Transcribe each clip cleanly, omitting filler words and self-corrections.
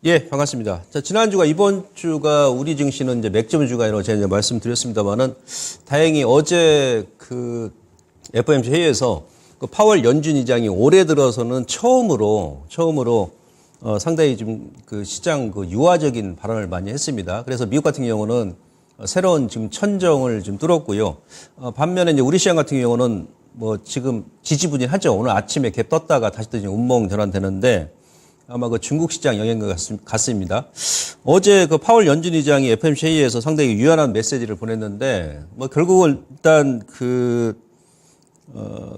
예, 반갑습니다. 자, 지난주가 이번 주가 우리 증시는 이제 맥점 주간이라고 제가 이제 말씀드렸습니다만은 다행히 어제 그 FOMC 회의에서 그 파월 연준 의장이 올해 들어서는 처음으로 상당히 좀 그 시장 그 유화적인 발언을 많이 했습니다. 그래서 미국 같은 경우는 새로운 지금 천정을 좀 뚫었고요. 반면에 이제 우리 시장 같은 경우는 뭐 지금 지지부진하죠. 오늘 아침에 갭 떴다가 다시 또 지금 운봉 전환되는데 아마 그 중국 시장 영향과 같습니다. 어제 그 파월 연준 의장이 FOMC 회의에서 상당히 유연한 메시지를 보냈는데 뭐 결국은 일단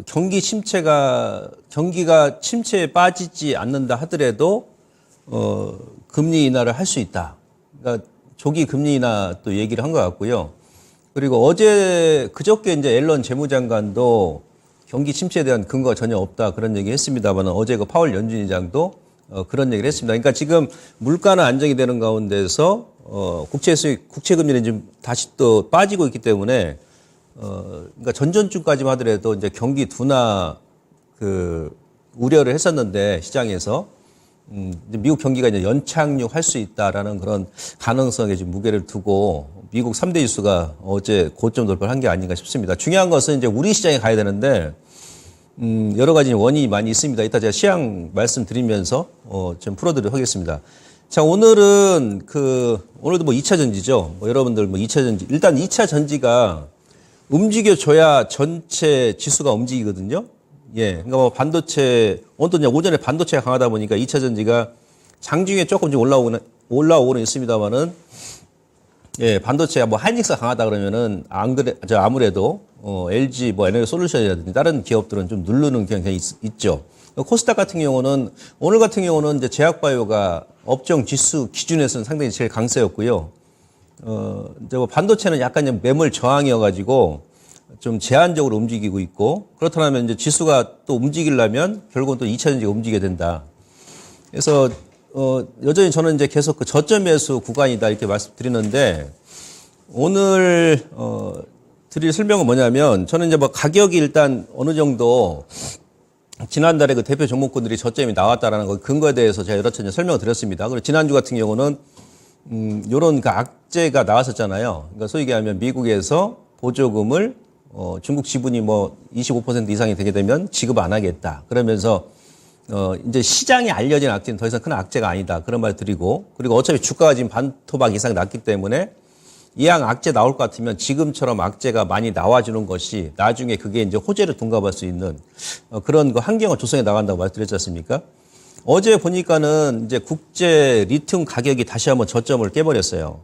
경기가 침체에 빠지지 않는다 하더라도 금리 인하를 할 수 있다. 그러니까 조기 금리 인하 또 얘기를 한 것 같고요. 그리고 그저께 이제 앨런 재무장관도 경기 침체에 대한 근거가 전혀 없다 그런 얘기 했습니다만 어제 그 파월 연준 의장도 그런 얘기를 했습니다. 그러니까 지금 물가는 안정이 되는 가운데서 국채 금리는 좀 다시 또 빠지고 있기 때문에 그러니까 전전주까지만 하더라도 이제 경기 둔화 우려를 했었는데 시장에서 미국 경기가 이제 연착륙할 수 있다라는 그런 가능성에 지금 무게를 두고 미국 3대 지수가 어제 고점 돌파를 한 게 아닌가 싶습니다. 중요한 것은 이제 우리 시장에 가야 되는데 여러 가지 원인이 많이 있습니다. 이따 제가 시황 말씀드리면서 좀 풀어드리도록 하겠습니다. 자, 오늘은 오늘도 뭐 2차 전지죠. 뭐 여러분들 뭐 2차 전지. 일단 2차 전지가 움직여줘야 전체 지수가 움직이거든요. 예. 그러니까 뭐 오전에 반도체가 강하다 보니까 2차 전지가 장중에 조금 좀 올라오고는 있습니다만은 예, 반도체가 뭐 하이닉스가 강하다 그러면은 아무래도 LG 뭐 에너지솔루션이라든지 다른 기업들은 좀 누르는 경향이 있죠. 코스닥 같은 경우는 오늘 같은 경우는 이제 제약바이오가 업종 지수 기준에서는 상당히 제일 강세였고요. 이제 뭐 반도체는 약간 매물 저항이어가지고 좀 제한적으로 움직이고 있고 그렇다면 이제 지수가 또 움직이려면 결국은 또 2차 전지가 움직여야 된다. 그래서 여전히 저는 이제 계속 그 저점 매수 구간이다 이렇게 말씀드리는데 오늘 드릴 설명은 뭐냐면 저는 이제 뭐 가격이 일단 어느 정도 지난달에 그 대표 종목군들이 저점이 나왔다라는 그 근거에 대해서 제가 여러 차례 설명을 드렸습니다. 그리고 지난주 같은 경우는 요런 그 악재가 나왔었잖아요. 그러니까 소위 얘기하면 미국에서 보조금을 중국 지분이 뭐 25% 이상이 되게 되면 지급 안 하겠다. 그러면서 이제 시장에 알려진 악재는 더 이상 큰 악재가 아니다. 그런 말 드리고 그리고 어차피 주가가 지금 반토막 이상 났기 때문에 이왕 악재 나올 것 같으면 지금처럼 악재가 많이 나와주는 것이 나중에 그게 이제 호재를 둔갑할 수 있는 그런 그 환경을 조성해 나간다고 말씀드렸지 않습니까? 어제 보니까는 이제 국제 리튬 가격이 다시 한번 저점을 깨버렸어요.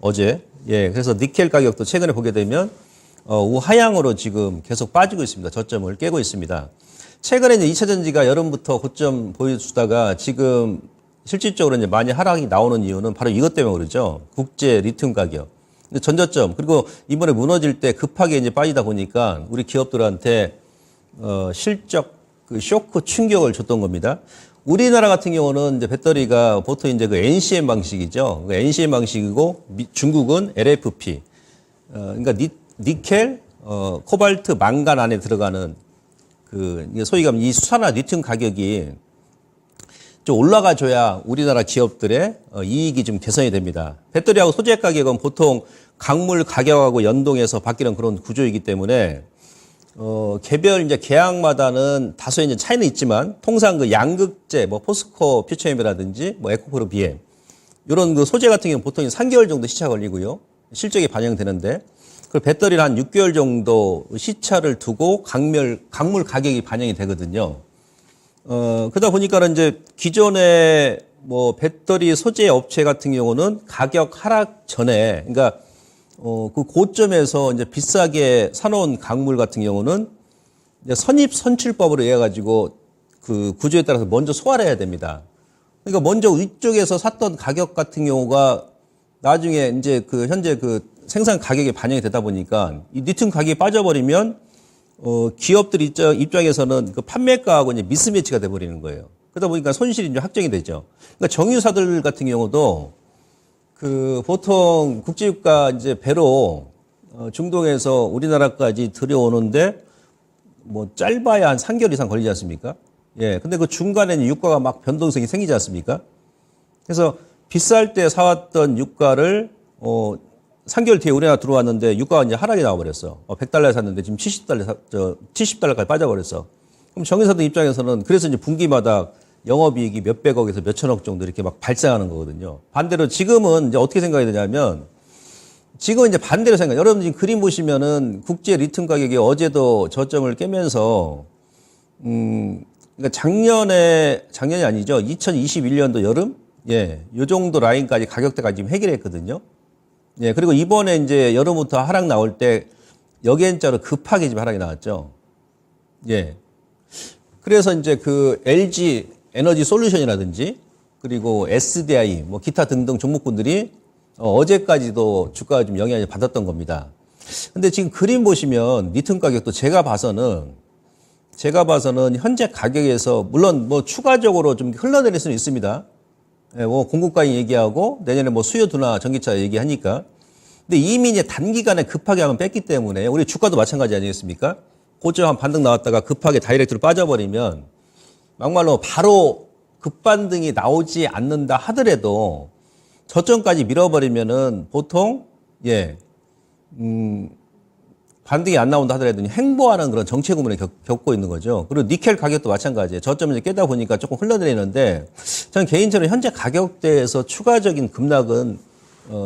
어제. 예. 그래서 니켈 가격도 최근에 보게 되면 우하향으로 지금 계속 빠지고 있습니다. 저점을 깨고 있습니다. 최근에 이제 2차 전지가 여름부터 고점 보여주다가 지금 실질적으로 이제 많이 하락이 나오는 이유는 바로 이것 때문에 그러죠. 국제 리튬 가격. 전저점. 그리고 이번에 무너질 때 급하게 이제 빠지다 보니까 우리 기업들한테 실적 그 쇼크 충격을 줬던 겁니다. 우리나라 같은 경우는 이제 배터리가 보통 이제 그 NCM 방식이죠. 그 NCM 방식이고 중국은 LFP. 그러니까 니켈, 코발트, 망간 안에 들어가는 소위 말하면 이 수산화 리튬 가격이 좀 올라가줘야 우리나라 기업들의 이익이 좀 개선이 됩니다. 배터리하고 소재 가격은 보통 광물 가격하고 연동해서 바뀌는 그런 구조이기 때문에 개별 이제 계약마다는 다소 이제 차이는 있지만 통상 그 양극재 뭐 포스코 퓨처엠이라든지 뭐 에코프로 BM 이런 그 소재 같은 경우는 보통 3개월 정도 시차 걸리고요. 실적이 반영되는데 그 배터리를 한 6개월 정도 시차를 두고 광물 가격이 반영이 되거든요. 그러다 보니까는 이제 기존의 뭐 배터리 소재 업체 같은 경우는 가격 하락 전에, 그러니까, 그 고점에서 이제 비싸게 사놓은 광물 같은 경우는 이제 선출법으로 해가지고 그 구조에 따라서 먼저 소화를 해야 됩니다. 그러니까 먼저 위쪽에서 샀던 가격 같은 경우가 나중에 이제 현재 생산 가격에 반영이 되다 보니까 이 리튬 가격이 빠져버리면 기업들 입장에서는 그 판매가하고 이제 미스매치가 돼버리는 거예요. 그러다 보니까 손실이 이제 확정이 되죠. 그러니까 정유사들 같은 경우도 보통 국제유가 이제 배로 중동에서 우리나라까지 들여오는데 뭐 짧아야 한 3개월 이상 걸리지 않습니까? 예. 근데 그 중간에는 유가가 막 변동성이 생기지 않습니까? 그래서 비쌀 때 사왔던 유가를 3개월 뒤에 우리나라 들어왔는데 유가가 이제 하락이 나와버렸어. 100달러에 샀는데 지금 70달러까지 빠져버렸어. 그럼 정유사들 입장에서는 그래서 이제 분기마다 영업이익이 몇백억에서 몇천억 정도 이렇게 막 발생하는 거거든요. 반대로 지금은 이제 어떻게 생각이 되냐면 지금은 이제 반대로 생각. 여러분 지금 그림 보시면은 국제 리튬 가격이 어제도 저점을 깨면서 그러니까 작년이 아니죠. 2021년도 여름 요 정도 라인까지 가격대가 지금 해결했거든요. 그리고 이번에 이제 여름부터 하락 나올 때 여기엔자로 급하게 지금 하락이 나왔죠. 그래서 이제 그 LG 에너지 솔루션이라든지 그리고 SDI 뭐 기타 등등 종목군들이 어제까지도 주가가 좀 영향을 받았던 겁니다. 근데 지금 그림 보시면 리튬 가격도 제가 봐서는 현재 가격에서 물론 뭐 추가적으로 좀 흘러내릴 수는 있습니다. 뭐 공급가인 얘기하고 내년에 뭐 수요 둔화 전기차 얘기하니까. 근데 이미 이제 단기간에 급하게 한번 뺐기 때문에 우리 주가도 마찬가지 아니겠습니까? 고점 한 반등 나왔다가 급하게 다이렉트로 빠져버리면 막말로 바로 급반등이 나오지 않는다 하더라도 저점까지 밀어버리면은 보통 반등이 안 나온다 하더라도 횡보하는 그런 정체 구문을 겪고 있는 거죠. 그리고 니켈 가격도 마찬가지예요. 저점을 깨다 보니까 조금 흘러내리는데 저는 개인적으로 현재 가격대에서 추가적인 급락은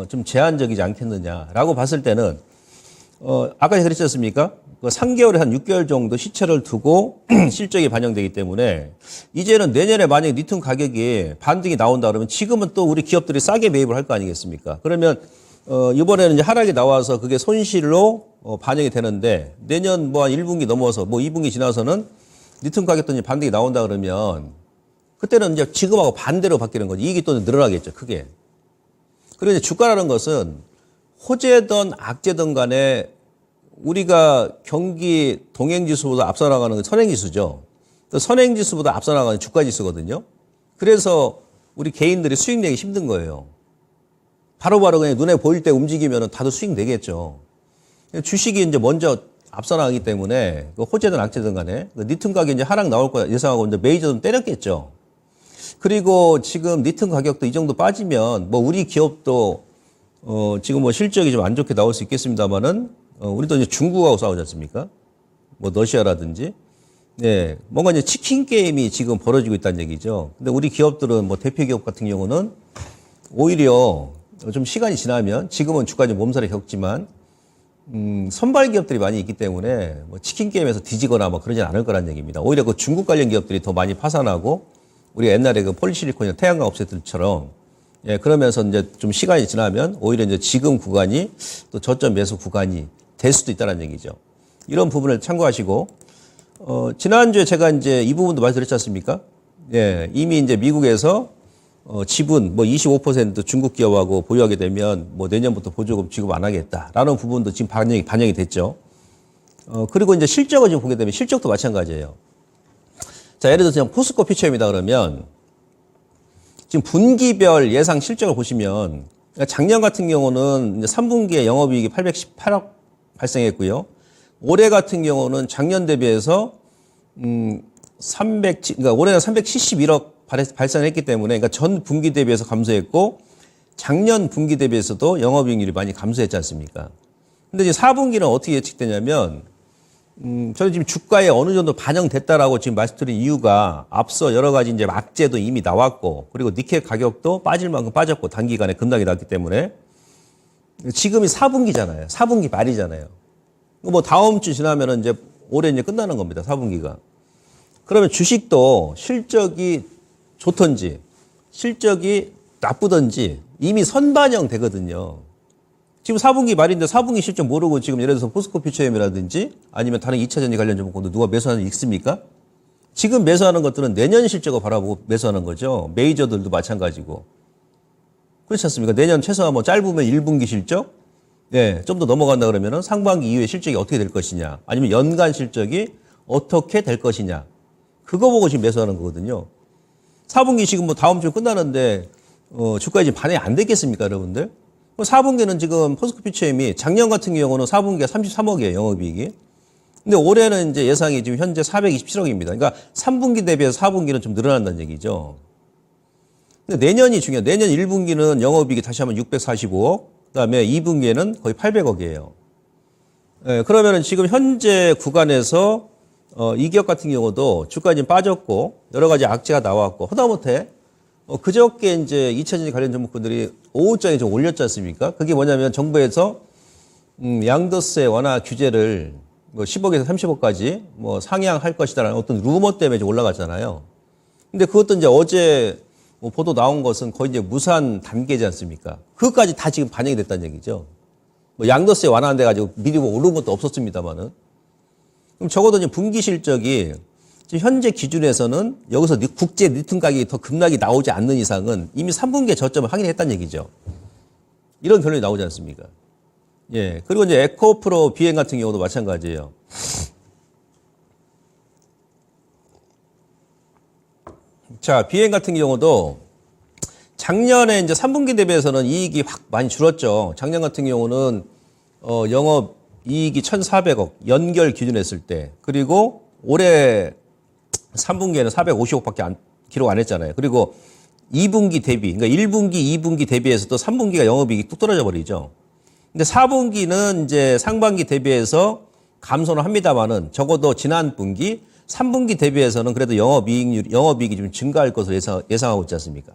좀 제한적이지 않겠느냐라고 봤을 때는 아까 그랬지 않습니까? 그 3개월에 한 6개월 정도 시차를 두고 실적이 반영되기 때문에 이제는 내년에 만약에 리튬 가격이 반등이 나온다 그러면 지금은 또 우리 기업들이 싸게 매입을 할 거 아니겠습니까? 그러면 이번에는 이제 하락이 나와서 그게 손실로 반영이 되는데 내년 뭐 한 1분기 넘어서 뭐 2분기 지나서는 리튬 가격도 이제 반등이 나온다 그러면 그때는 이제 지금하고 반대로 바뀌는 거지. 이익이 또 늘어나겠죠, 크게. 그리고 이제 주가라는 것은 호재든 악재든 간에 우리가 경기 동행지수보다 앞서 나가는 선행지수죠. 선행지수보다 앞서 나가는 주가지수거든요. 그래서 우리 개인들이 수익 내기 힘든 거예요. 바로바로 그냥 눈에 보일 때 움직이면 다들 수익 내겠죠. 주식이 이제 먼저 앞서 나가기 때문에 호재든 악재든 간에 리튬 가격이 이제 하락 나올 거야 예상하고 이제 메이저는 때렸겠죠. 그리고 지금 리튬 가격도 이 정도 빠지면 뭐 우리 기업도 지금 뭐 실적이 좀 안 좋게 나올 수 있겠습니다만은 우리도 이제 중국하고 싸우지 않습니까? 뭐 러시아라든지 뭔가 이제 치킨 게임이 지금 벌어지고 있다는 얘기죠. 근데 우리 기업들은 뭐 대표 기업 같은 경우는 오히려 좀 시간이 지나면 지금은 주가 좀 몸살이 겪지만 선발 기업들이 많이 있기 때문에 뭐 치킨 게임에서 뒤지거나 뭐 그러진 않을 거란 얘기입니다. 오히려 그 중국 관련 기업들이 더 많이 파산하고 우리가 옛날에 그 폴리실리콘이나 태양광 업체들처럼 그러면서 이제 좀 시간이 지나면 오히려 이제 지금 구간이 또 저점 매수 구간이 될 수도 있다는 얘기죠. 이런 부분을 참고하시고 지난주에 제가 이제 이 부분도 말씀드렸지 않습니까? 이미 이제 미국에서 지분 뭐 25% 중국 기업하고 보유하게 되면 뭐 내년부터 보조금 지급 안 하겠다라는 부분도 지금 반영이 됐죠. 그리고 이제 실적을 지금 보게 되면 실적도 마찬가지예요. 자, 예를 들어서 그냥 포스코 피처입니다. 그러면 지금 분기별 예상 실적을 보시면 작년 같은 경우는 이제 3분기에 영업이익이 818억 발생했고요. 올해 같은 경우는 작년 대비해서 그러니까 올해는 371억 발생했기 때문에 그러니까 전 분기 대비해서 감소했고 작년 분기 대비해서도 영업이익률이 많이 감소했지 않습니까? 근데 이제 4분기는 어떻게 예측되냐면 저는 지금 주가에 어느 정도 반영됐다라고 지금 말씀드린 이유가 앞서 여러 가지 이제 악재도 이미 나왔고 그리고 니켈 가격도 빠질 만큼 빠졌고 단기간에 급락이 났기 때문에 지금이 4분기잖아요. 4분기 말이잖아요. 뭐 다음 주 지나면은 이제 올해 이제 끝나는 겁니다. 4분기가. 그러면 주식도 실적이 좋던지 실적이 나쁘던지 이미 선반영 되거든요. 지금 4분기 말인데 4분기 실적 모르고 지금 예를 들어서 포스코 퓨처엠이라든지 아니면 다른 2차전지 관련 종목도 누가 매수하는 게 있습니까? 지금 매수하는 것들은 내년 실적을 바라보고 매수하는 거죠. 메이저들도 마찬가지고. 그렇지 않습니까? 내년 최소한 뭐 짧으면 1분기 실적? 좀 더 넘어간다 그러면은 상반기 이후에 실적이 어떻게 될 것이냐 아니면 연간 실적이 어떻게 될 것이냐 그거 보고 지금 매수하는 거거든요. 4분기 지금 뭐 다음 주 끝나는데 주가에 지금 반영이 안 됐겠습니까, 여러분들? 4분기는 지금 포스코 피처엠이 작년 같은 경우는 4분기가 33억이에요, 영업이익이. 근데 올해는 이제 예상이 지금 현재 427억입니다. 그러니까 3분기 대비해서 4분기는 좀 늘어난다는 얘기죠. 근데 내년이 중요해요. 내년 1분기는 영업이익이 다시 한번 645억, 그다음에 2분기에는 거의 800억이에요. 예, 그러면은 지금 현재 구간에서 이 기업 같은 경우도 주가가 지금 빠졌고 여러 가지 악재가 나왔고 하다못해 그저께 이제 2차전지 관련 종목군들이 오후장에 좀 올렸지 않습니까? 그게 뭐냐면 정부에서 양도세 완화 규제를 뭐 10억에서 30억까지 뭐 상향할 것이다라는 어떤 루머 때문에 좀 올라갔잖아요. 근데 그것도 이제 어제 뭐 보도 나온 것은 거의 이제 무산 단계지 않습니까? 그것까지 다 지금 반영이 됐다는 얘기죠. 뭐 양도세 완화돼 가지고 미리 뭐 오른 것도 없었습니다만은. 그럼 적어도 이제 분기 실적이 지금 현재 기준에서는 여기서 국제 리튬 가격이 더 급락이 나오지 않는 이상은 이미 3분기에 저점을 확인했다는 얘기죠. 이런 결론이 나오지 않습니까? 예. 그리고 이제 에코프로 비행 같은 경우도 마찬가지예요. 자, 비행 같은 경우도 작년에 이제 3분기 대비해서는 이익이 확 많이 줄었죠. 작년 같은 경우는 영업 이익이 1,400억 연결 기준으로 했을 때, 그리고 올해 3분기에는 450억밖에 기록 안 했잖아요. 그리고 2분기 대비, 그러니까 1분기, 2분기 대비해서도 3분기가 영업이익이 뚝 떨어져 버리죠. 근데 4분기는 이제 상반기 대비해서 감소는 합니다만은 적어도 지난 분기, 3분기 대비해서는 그래도 영업이익이 좀 증가할 것으로 예상하고 있지 않습니까?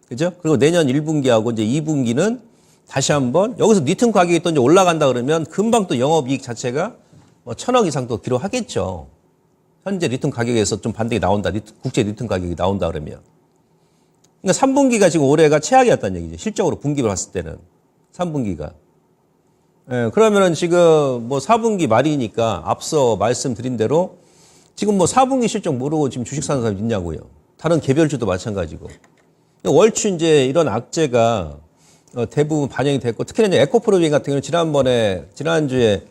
그죠? 그리고 내년 1분기하고 이제 2분기는 다시 한번 여기서 리튬 가격이 또 이제 올라간다 그러면 금방 또 영업이익 자체가 뭐 1,000억 이상 또 기록하겠죠. 현재 리튬 가격에서 좀 반등이 나온다. 국제 리튬 가격이 나온다 그러면. 그러니까 3분기가 지금 올해가 최악이었다는 얘기죠. 실적으로 분기로 봤을 때는. 3분기가. 예, 그러면은 지금 뭐 4분기 말이니까 앞서 말씀드린 대로 지금 뭐 4분기 실적 모르고 지금 주식 사는 사람 있냐고요. 다른 개별주도 마찬가지고. 월추 이제 이런 악재가 대부분 반영이 됐고, 특히나 이제 에코프로비행 같은 경우는 지난주에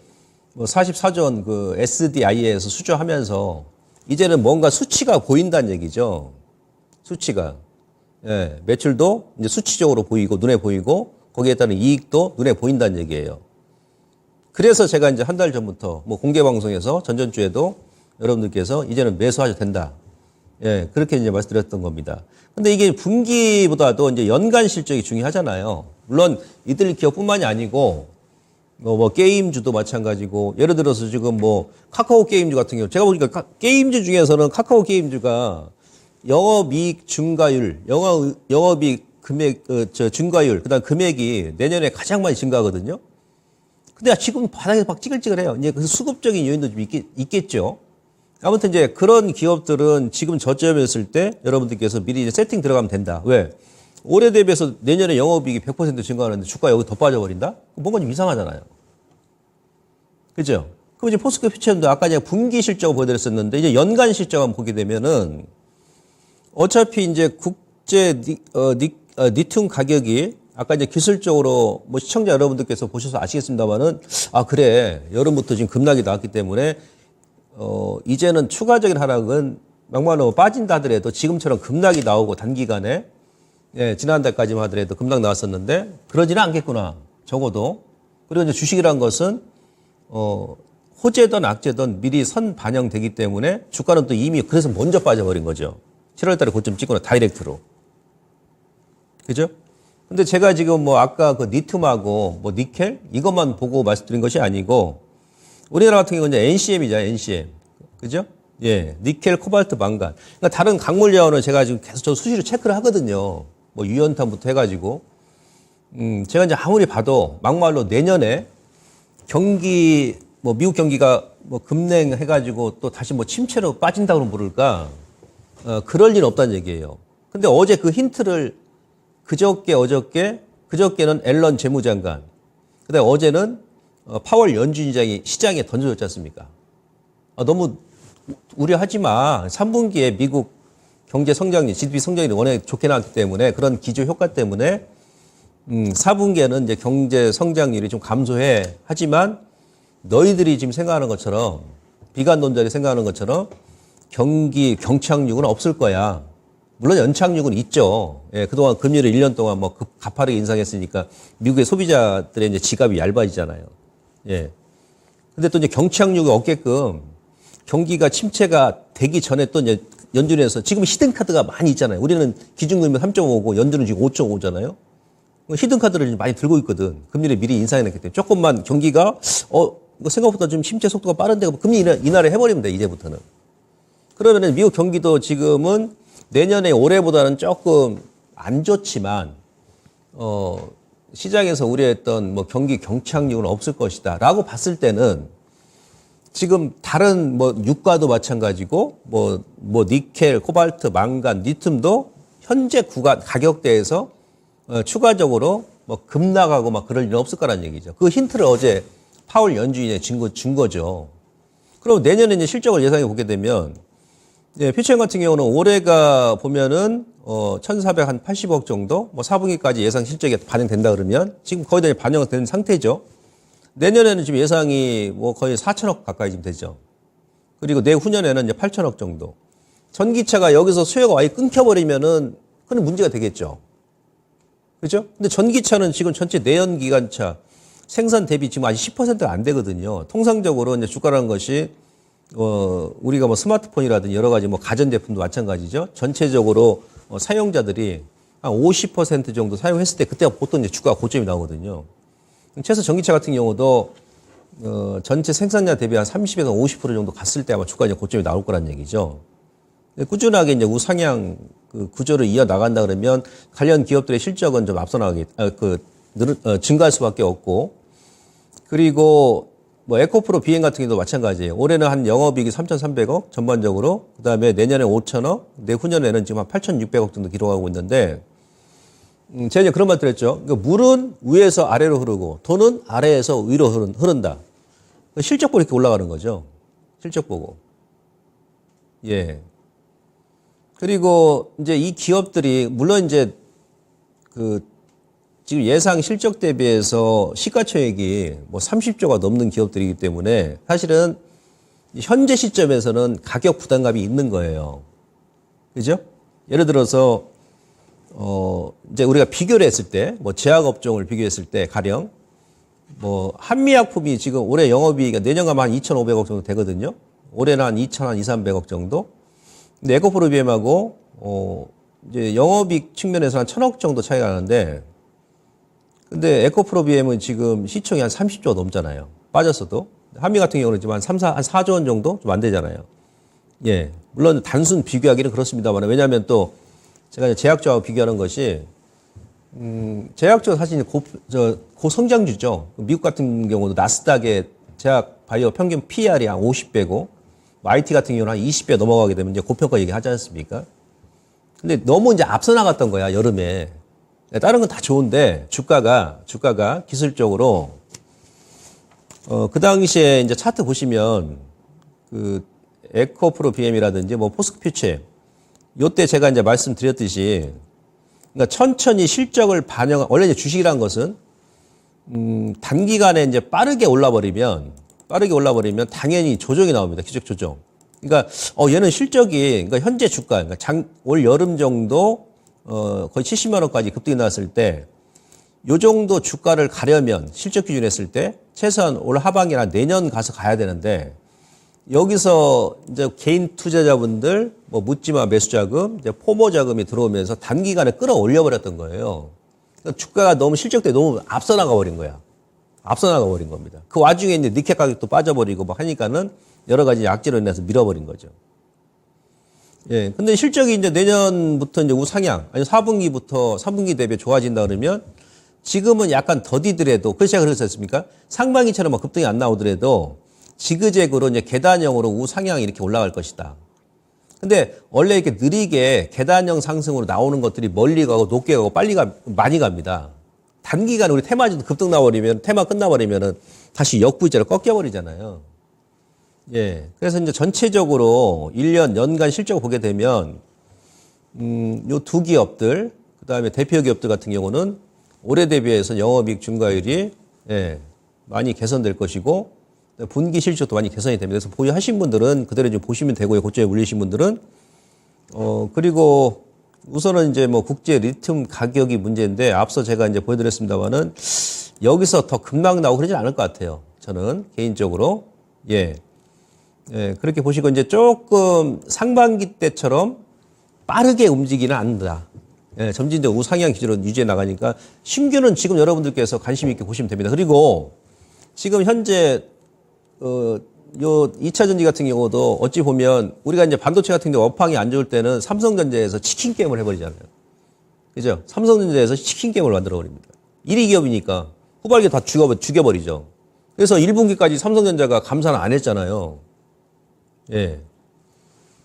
뭐 44조 원 그 SDI에서 수주하면서 이제는 뭔가 수치가 보인다는 얘기죠. 수치가. 예, 매출도 이제 수치적으로 보이고, 눈에 보이고, 거기에 따른 이익도 눈에 보인다는 얘기예요. 그래서 제가 이제 한 달 전부터 뭐 공개 방송에서 전전주에도 여러분들께서 이제는 매수하셔도 된다. 예, 그렇게 이제 말씀드렸던 겁니다. 근데 이게 분기보다도 이제 연간 실적이 중요하잖아요. 물론 이들 기업뿐만이 아니고 뭐 게임주도 마찬가지고, 예를 들어서 지금 뭐 카카오 게임주 같은 경우 제가 보니까 게임주 중에서는 카카오 게임주가 영업이익 증가율, 영업이익 금액 증가율, 그다음 금액이 내년에 가장 많이 증가하거든요. 근데 지금 바닥에서 막 찌글찌글해요. 이제 그 수급적인 요인도 좀 있겠죠. 아무튼 이제 그런 기업들은 지금 저점이었을 때 여러분들께서 미리 이제 세팅 들어가면 된다. 왜? 올해 대비해서 내년에 영업이익이 100% 증가하는데 주가 여기 더 빠져버린다? 뭔가 좀 이상하잖아요. 그죠? 그럼 이제 포스코 퓨처도 아까 제가 분기 실적을 보여드렸었는데 이제 연간 실적을 보게 되면은 어차피 이제 국제 리튬 가격이 아까 이제 기술적으로 뭐 시청자 여러분들께서 보셔서 아시겠습니다만은 그래. 여름부터 지금 급락이 나왔기 때문에 이제는 추가적인 하락은 막말로 빠진다 하더라도 지금처럼 급락이 나오고 단기간에, 예, 지난달까지만 하더라도 급락 나왔었는데 그러지는 않겠구나. 적어도. 그리고 이제 주식이란 것은 호재든 악재든 미리 선 반영되기 때문에 주가는 또 이미 그래서 먼저 빠져버린 거죠. 7월 달에 고점 찍거나 다이렉트로. 그죠? 근데 제가 지금 뭐 아까 그 리튬하고 뭐 니켈 이것만 보고 말씀드린 것이 아니고 우리나라 같은 경우는 이제 NCM이잖아요, NCM. 그죠? 예. 니켈, 코발트, 망간. 그러니까 다른 광물 자원을 제가 지금 계속 저 수시로 체크를 하거든요. 뭐 유연탄부터 해가지고. 제가 이제 아무리 봐도 막말로 내년에 경기, 뭐 미국 경기가 뭐 급냉해가지고 또 다시 뭐 침체로 빠진다고 모를까. 그럴 일 없다는 얘기예요. 근데 어제 그 힌트를 그저께는 앨런 재무장관. 그다음에 어제는 파월 연준의장이 시장에 던져줬지 않습니까? 너무 우려하지 마. 3분기에 미국 경제 성장률, GDP 성장률이 워낙 좋게 나왔기 때문에 그런 기조 효과 때문에 4분기에는 이제 경제 성장률이 좀 감소해. 하지만 너희들이 지금 생각하는 것처럼 비관론자들이 생각하는 것처럼 경착륙은 없을 거야. 물론 연착륙은 있죠. 예, 그동안 금리를 1년 동안 뭐 가파르게 인상했으니까 미국의 소비자들의 이제 지갑이 얇아지잖아요. 예. 근데 또 이제 경착륙이 없게끔 경기가 침체가 되기 전에 또 이제 연준에서 지금 히든카드가 많이 있잖아요. 우리는 기준금리 3.5고 연준은 지금 5.5잖아요. 히든카드를 많이 들고 있거든. 금리를 미리 인상해놨기 때문에. 조금만 경기가 생각보다 좀 침체 속도가 빠른데 금리 인하를 해버리면 돼, 이제부터는. 그러면은 미국 경기도 지금은 내년에 올해보다는 조금 안 좋지만 시장에서 우려했던 뭐 경기 경착륙은 없을 것이다 라고 봤을 때는 지금 다른 뭐 유가도 마찬가지고 뭐 니켈, 코발트, 망간, 리튬도 현재 구간 가격대에서 추가적으로 뭐 급락하고 막 그럴 일은 없을 거란 얘기죠. 그 힌트를 어제 파월 연준이 준 거죠. 그럼 내년에 이제 실적을 예상해 보게 되면 퓨처엠 같은 경우는 올해가 보면은 1,480억 정도, 뭐 4분기까지 예상 실적이 반영된다 그러면 지금 거의 다 반영된 상태죠. 내년에는 지금 예상이 뭐 거의 4천억 가까이 지금 되죠. 그리고 내후년에는 이제 8천억 정도. 전기차가 여기서 수요가 아예 끊겨버리면은 그건 문제가 되겠죠. 그죠? 근데 전기차는 지금 전체 내연기관차 생산 대비 지금 아직 10%가 안 되거든요. 통상적으로 이제 주가라는 것이 우리가 뭐 스마트폰이라든지 여러 가지 뭐 가전제품도 마찬가지죠. 전체적으로 사용자들이 한 50% 정도 사용했을 때 그때가 보통 이제 주가 고점이 나오거든요. 최소 전기차 같은 경우도 전체 생산량 대비 한 30에서 50% 정도 갔을 때 아마 주가 이제 고점이 나올 거란 얘기죠. 꾸준하게 이제 우상향 그 구조를 이어 나간다 그러면 관련 기업들의 실적은 좀 앞서 나가게 증가할 수밖에 없고, 그리고 뭐 에코프로 비행 같은 경우도 마찬가지예요. 올해는 한 영업이익이 3,300억 전반적으로, 그다음에 내년에 5천억, 내후년에는 지금 한 8,600억 정도 기록하고 있는데, 제가 이제 그런 말 드렸죠. 그러니까 물은 위에서 아래로 흐르고 돈은 아래에서 위로 흐른다. 실적 보고 이렇게 올라가는 거죠. 실적 보고. 예. 그리고 이제 이 기업들이 물론 이제 지금 예상 실적 대비해서 시가총액이 뭐 30조가 넘는 기업들이기 때문에 사실은 현재 시점에서는 가격 부담감이 있는 거예요. 그죠? 예를 들어서 이제 우리가 비교를 했을 때, 뭐 제약업종을 비교했을 때 가령 뭐 한미약품이 지금 올해 영업이익이 내년 가면 한 2,500억 정도 되거든요. 올해는 한 2,300억 정도. 근데 에코프로비엠하고 이제 영업이익 측면에서 한 1,000억 정도 차이가 나는데, 근데 에코프로비엠은 지금 시총이 한 30조 넘잖아요. 빠졌어도. 한미 같은 경우는 지금 한 4조 원 정도 좀 안 되잖아요. 예. 물론 단순 비교하기는 그렇습니다만, 왜냐하면 또 제가 제약주하고 비교하는 것이, 제약주가 사실 고성장주죠. 미국 같은 경우도 나스닥의 제약 바이오 평균 PR이 한 50배고, IT 같은 경우는 한 20배 넘어가게 되면 이제 고평가 얘기하지 않습니까? 근데 너무 이제 앞서 나갔던 거야, 여름에. 다른 건 다 좋은데, 주가가 기술적으로, 그 당시에 이제 차트 보시면, 에코프로 BM이라든지 뭐 포스코퓨처, 요때 제가 이제 말씀드렸듯이, 그러니까 천천히 실적을 원래 이제 주식이라는 것은, 단기간에 이제 빠르게 올라버리면 당연히 조정이 나옵니다. 기적 조정. 그러니까, 얘는 실적이, 그러니까 현재 주가, 그러니까 올 여름 정도, 거의 70만 원까지 급등이 나왔을 때, 요 정도 주가를 가려면 실적 기준 했을 때 최소한 올 하반기나 내년 가서 가야 되는데, 여기서 이제 개인 투자자분들 뭐 묻지마 매수 자금, 이제 포모 자금이 들어오면서 단기간에 끌어올려 버렸던 거예요. 그러니까 주가가 너무 실적 때 너무 앞서 나가 버린 거야. 앞서 나가 버린 겁니다. 그 와중에 이제 니켈 가격도 빠져버리고 막 하니까는 여러 가지 약재로 인해서 밀어버린 거죠. 예. 근데 실적이 이제 내년부터 이제 우상향, 아니 4분기부터 3분기 대비 좋아진다 그러면 지금은 약간 더디더라도, 그래서 제가 그랬었습니까? 상반기처럼 막 급등이 안 나오더라도 지그재그로 이제 계단형으로 우상향이 이렇게 올라갈 것이다. 근데 원래 이렇게 느리게 계단형 상승으로 나오는 것들이 멀리 가고 높게 가고 많이 갑니다. 단기간에 우리 테마주도 급등 나버리면, 테마 끝나버리면은 다시 역부위자로 꺾여버리잖아요. 예. 그래서 이제 전체적으로 1년, 연간 실적을 보게 되면, 요 두 기업들, 그 다음에 대표 기업들 같은 경우는 올해 대비해서 영업이익 증가율이, 예, 많이 개선될 것이고, 분기 실적도 많이 개선이 됩니다. 그래서 보유하신 분들은 그대로 좀 보시면 되고요. 고점에 물리신 분들은. 그리고 우선은 이제 뭐 국제 리튬 가격이 문제인데, 앞서 제가 이제 보여드렸습니다만은 여기서 더 급락 나오고 그러진 않을 것 같아요. 저는 개인적으로. 예. 예, 그렇게 보시고 이제 조금 상반기 때처럼 빠르게 움직이는 않는다. 예, 점진적 우상향 기준으로 유지해 나가니까 신규는 지금 여러분들께서 관심 있게 보시면 됩니다. 그리고 지금 현재 요 2차 전지 같은 경우도 어찌 보면 우리가 이제 반도체 같은 경우 업황이 안 좋을 때는 삼성전자에서 치킨 게임을 해버리잖아요. 그죠? 삼성전자에서 치킨 게임을 만들어 버립니다. 1위 기업이니까 후발기 다 죽여버리죠. 그래서 1분기까지 삼성전자가 감산을 안 했잖아요. 예.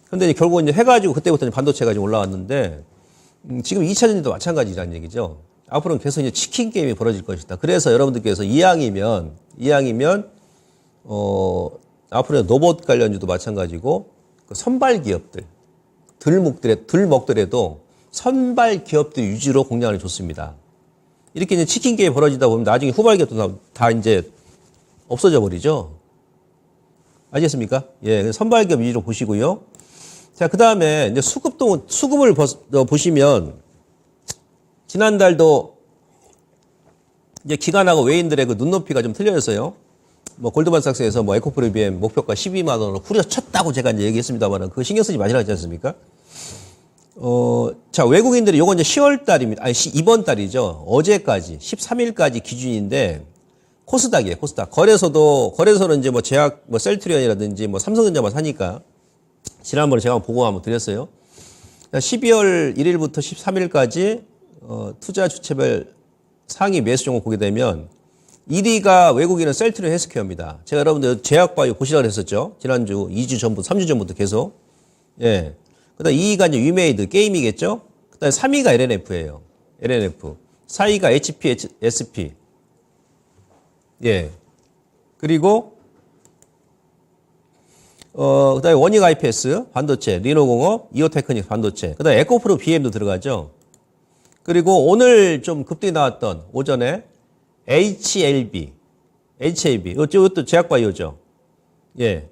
근데 결국 이제 해가지고 그때부터 반도체가 지금 올라왔는데, 지금 2차 전지도 마찬가지라는 얘기죠. 앞으로는 계속 이제 치킨 게임이 벌어질 것이다. 그래서 여러분들께서 이왕이면, 앞으로 로봇 관련주도 마찬가지고, 그 선발 기업들, 들 먹더라도 선발 기업들 위주로 공략을 좋습니다. 이렇게 이제 치킨 게임 벌어지다 보면 나중에 후발 기업도 다 이제 없어져 버리죠. 아시겠습니까? 예, 선발 기업 위주로 보시고요. 자, 그 다음에 이제 수급을 보시면, 지난달도 이제 기관하고 외인들의 그 눈높이가 좀 틀려졌어요. 뭐 골드만삭스에서 뭐 에코프리비엠 목표가 12만 원으로 후려쳤다고 제가 이제 얘기했습니다만 그거 신경 쓰지 마시라 했지 않습니까? 자, 외국인들이 요건 이제 10월 달입니다. 아니, 이번 달이죠. 어제까지, 13일까지 기준인데, 코스닥이에요, 코스닥. 거래소는 이제 뭐 제약, 뭐 셀트리온이라든지 뭐 삼성전자만 사니까, 지난번에 제가 보고 한번 드렸어요. 12월 1일부터 13일까지, 투자 주체별 상위 매수 종목 보게 되면, 1위가 외국인은 셀트리온 헬스케어입니다. 제가 여러분들 제약바이오 보시라고 했었죠. 지난주, 2주 전부터, 3주 전부터 계속. 예. 그 다음 2위가 이제 위메이드, 게임이겠죠? 그 다음 3위가 LNF예요. LNF. 4위가 HPSP. 예. 그리고, 그 다음에 원익 IPS, 반도체, 리노공업, 이오테크닉 반도체. 그 다음에 에코프로 BM도 들어가죠. 그리고 오늘 좀 급등이 나왔던 오전에 HLB. 이것도 제약바이오죠. 예.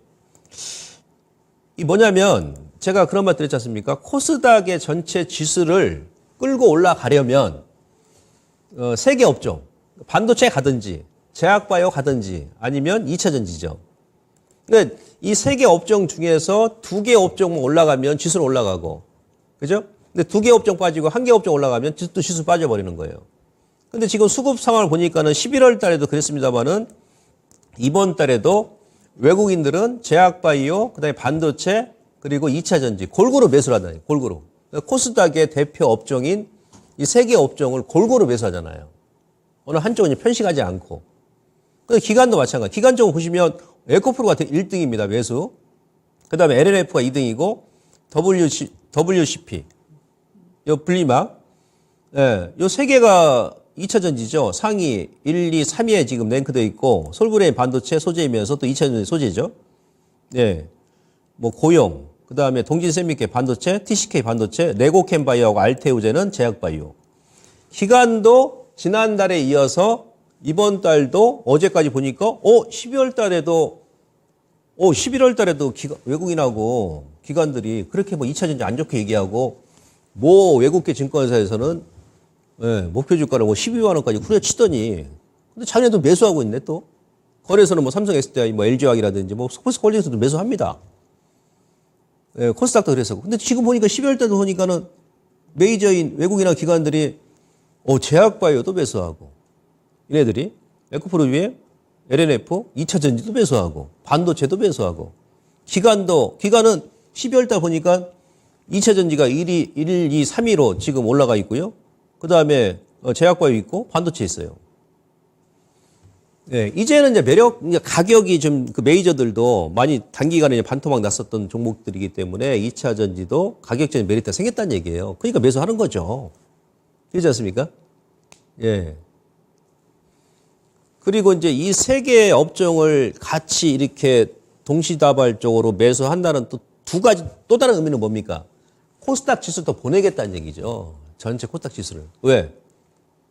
이 뭐냐면, 제가 그런 말 드렸지 않습니까? 코스닥의 전체 지수를 끌고 올라가려면, 세 개 업종. 반도체 가든지, 제약바이오 가든지, 아니면 2차 전지죠. 그러니까 이 세 개 업종 중에서 2개 업종만 올라가면 지수는 올라가고, 그죠? 근데 2개 업종 빠지고 1개 업종 올라가면 또 지수 빠져버리는 거예요. 근데 지금 수급 상황을 보니까는 11월 달에도 그랬습니다만은 이번 달에도 외국인들은 제약바이오, 그 다음에 반도체, 그리고 2차 전지 골고루 매수를 하다니, 골고루. 코스닥의 대표 업종인 이 세 개 업종을 골고루 매수하잖아요. 어느 한쪽은 편식하지 않고. 근데 기관도 마찬가지. 기관 쪽을 보시면 에코프로 같은 1등입니다. 매수. 그 다음에 LNF가 2등이고 WCP, 요 분리막, 예, 요 세 개가 2차 전지죠. 상위 1, 2, 3위에 지금 랭크되어 있고 솔브레인 반도체 소재이면서 또 2차 전지 소재죠. 예, 뭐 고용, 그 다음에 동진세미케 반도체, TCK 반도체, 레고캠 바이오하고 알테우제는 제약바이오. 기간도 지난달에 이어서 이번 달도 어제까지 보니까 11월 달에도 외국인하고 기관들이 그렇게 뭐 2차 전지 안 좋게 얘기하고 뭐 외국계 증권사에서는 예, 목표 주가를 뭐 12만 원까지 후려치더니 근데 자기네도 매수하고 있네 또. 거래소는 뭐 삼성 SDI, 뭐 LG화학이라든지 뭐 코스닥홀딩스도 매수합니다. 예, 코스닥도 그랬었고. 근데 지금 보니까 12월 달도 보니까는 메이저인 외국인이나 기관들이 제약바이오도 매수하고 얘네들이 에코프로비엠, LNF, 2차 전지도 매수하고 반도체도 매수하고 기간은 12월 달 보니까 2차 전지가 1, 2, 3위로 지금 올라가 있고요. 그 다음에 제약바이오 있고 반도체 있어요. 예, 이제는 이제 가격이 좀 그 메이저들도 많이 단기간에 이제 반토막 났었던 종목들이기 때문에 2차 전지도 가격적인 메리트가 생겼다는 얘기예요. 그러니까 매수하는 거죠. 그렇지 않습니까? 예. 그리고 이제 이 세 개의 업종을 같이 이렇게 동시다발적으로 매수한다는 또 다른 의미는 뭡니까? 코스닥 지수를 더 보내겠다는 얘기죠. 전체 코스닥 지수를. 왜?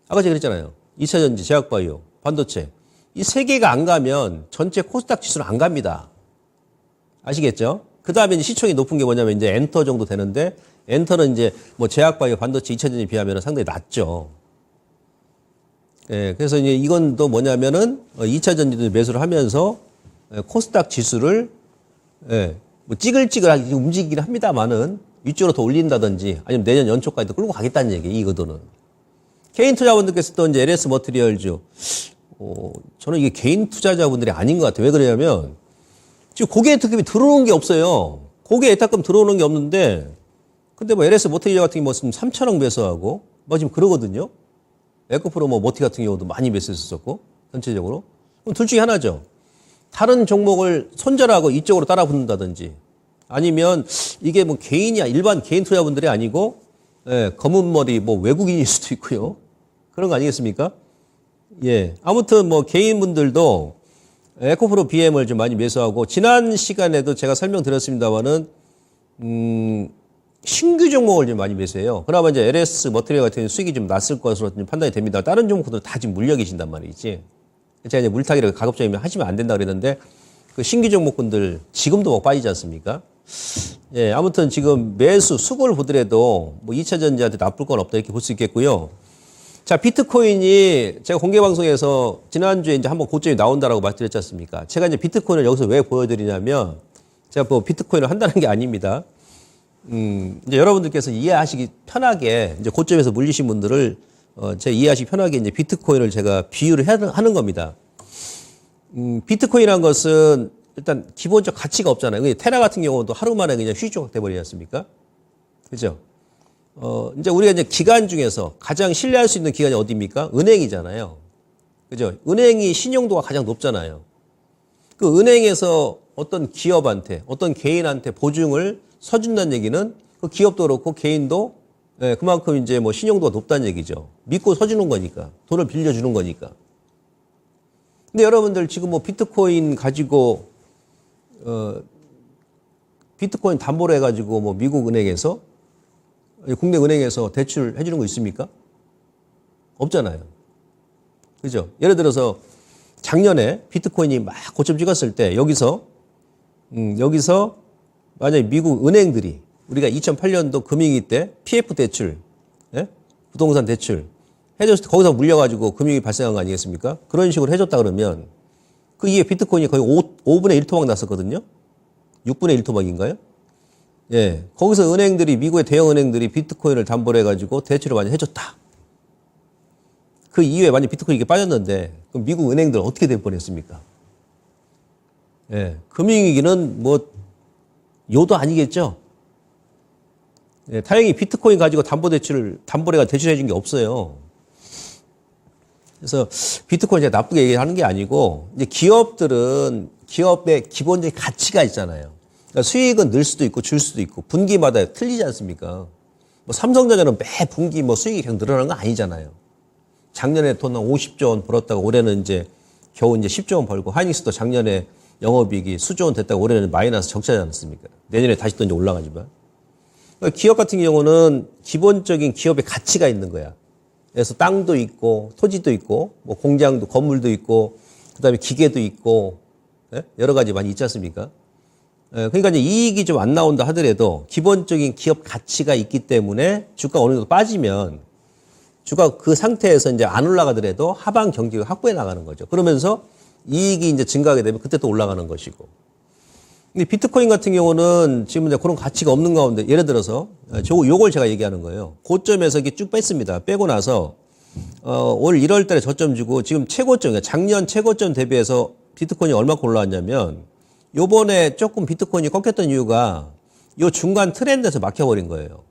아까 제가 그랬잖아요. 2차 전지, 제약바이오, 반도체. 이 세 개가 안 가면 전체 코스닥 지수는 안 갑니다. 아시겠죠? 그 다음에 이제 시총이 높은 게 뭐냐면 이제 엔터 정도 되는데 엔터는 이제 뭐 제약바이오, 반도체, 2차 전지에 비하면 상당히 낮죠. 예, 그래서 이제 이건 또 뭐냐면은 2차 전지도 매수를 하면서 코스닥 지수를 예, 뭐 찌글찌글하게 움직이긴 합니다만은 위쪽으로 더 올린다든지 아니면 내년 연초까지도 끌고 가겠다는 얘기예요. 이 의도는. 개인 투자분들께서 또 이제 LS 머티리얼즈, 저는 이게 개인 투자자분들이 아닌 것 같아요. 왜 그러냐면 지금 고객 예탁금이 들어오는 게 없어요. 고객 예탁금 들어오는 게 없는데 근데 뭐 LS 머티리얼 같은 경우 뭐 3천억 매수하고 뭐 지금 그러거든요. 에코프로 뭐 머티 같은 경우도 많이 매수했었고 전체적으로. 그럼 둘 중에 하나죠. 다른 종목을 손절하고 이쪽으로 따라 붙는다든지 아니면 이게 뭐 개인이야 일반 개인 투자분들이 아니고 예, 검은 머리 뭐 외국인일 수도 있고요. 그런 거 아니겠습니까? 예. 아무튼 뭐 개인분들도 에코프로 BM을 좀 많이 매수하고 지난 시간에도 제가 설명드렸습니다만은 신규 종목을 좀 많이 매수해요. 그나마 이제 LS 머티리얼 같은 경우는 수익이 좀 났을 것으로 좀 판단이 됩니다. 다른 종목들은 다 지금 물려 계신단 말이지. 제가 이제 물타기를 가급적이면 하시면 안 된다 그랬는데 그 신규 종목분들 지금도 막 빠지지 않습니까? 예, 아무튼 지금 매수 수급을 보더라도 뭐 2차 전지한테 나쁠 건 없다 이렇게 볼 수 있겠고요. 자, 비트코인이 제가 공개 방송에서 지난주에 이제 한번 고점이 나온다라고 말씀드렸지 않습니까? 제가 이제 비트코인을 여기서 왜 보여드리냐면 제가 뭐 비트코인을 한다는 게 아닙니다. 이제 여러분들께서 이해하시기 편하게 이제 고점에서 물리신 분들을 제가 이해하시기 편하게 이제 비트코인을 제가 비유를 하는 겁니다. 비트코인이라는 것은 일단 기본적 가치가 없잖아요. 테라 같은 경우도 하루 만에 그냥 휘조각 돼버리지 않습니까? 그죠? 이제 우리가 이제 기관 중에서 가장 신뢰할 수 있는 기관이 어디입니까? 은행이잖아요. 그죠? 은행이 신용도가 가장 높잖아요. 그 은행에서 어떤 기업한테, 어떤 개인한테 보증을 서준다는 얘기는 그 기업도 그렇고 개인도 예, 그만큼 이제 뭐 신용도가 높다는 얘기죠. 믿고 서주는 거니까. 돈을 빌려주는 거니까. 근데 여러분들 지금 뭐 비트코인 가지고, 비트코인 담보로 해가지고 뭐 미국 은행에서, 국내 은행에서 대출 해주는 거 있습니까? 없잖아요. 그죠? 예를 들어서 작년에 비트코인이 막 고점 찍었을 때 여기서 만약에 미국 은행들이 우리가 2008년도 금융위기 때 PF 대출, 예? 부동산 대출 해줬을 때 거기서 물려가지고 금융이 발생한 거 아니겠습니까? 그런 식으로 해줬다 그러면 그 이후에 비트코인이 거의 5분의 1토막 났었거든요. 6분의 1토막인가요? 예, 거기서 은행들이 미국의 대형 은행들이 비트코인을 담보로 해가지고 대출을 많이 해줬다. 그 이후에 만약 비트코인이 이렇게 빠졌는데 그럼 미국 은행들 어떻게 될 뻔했습니까? 예, 금융위기는 뭐 요도 아니겠죠. 예, 다행히 비트코인 가지고 담보래가 대출해 준 게 없어요. 그래서 비트코인 제가 나쁘게 얘기하는 게 아니고 이제 기업들은 기업의 기본적인 가치가 있잖아요. 그러니까 수익은 늘 수도 있고 줄 수도 있고 분기마다 틀리지 않습니까? 뭐 삼성전자는 매 분기 뭐 수익이 계속 늘어나는 거 아니잖아요. 작년에 돈 한 50조 원 벌었다가 올해는 이제 겨우 이제 10조 원 벌고 하이닉스도 작년에 영업이익이 수조 원 됐다가 올해는 마이너스 적자지 않습니까? 내년에 다시 또 이제 올라가지만. 그러니까 기업 같은 경우는 기본적인 기업의 가치가 있는 거야. 그래서 땅도 있고 토지도 있고 뭐 공장도 건물도 있고 그다음에 기계도 있고 예? 여러 가지 많이 있지 않습니까? 예, 그러니까 이제 이익이 좀 안 나온다 하더라도 기본적인 기업 가치가 있기 때문에 주가 어느 정도 빠지면 주가 그 상태에서 이제 안 올라가더라도 하방 경기가 확보해 나가는 거죠. 그러면서 이익이 이제 증가하게 되면 그때 또 올라가는 것이고. 근데 비트코인 같은 경우는 지금 이제 그런 가치가 없는 가운데 예를 들어서 요걸 제가 얘기하는 거예요. 고점에서 이렇게 쭉 뺐습니다. 빼고 나서 올 1월 달에 저점 주고 지금 최고점, 작년 최고점 대비해서 비트코인이 얼마큼 올라왔냐면 요번에 조금 비트코인이 꺾였던 이유가 요 중간 트렌드에서 막혀버린 거예요.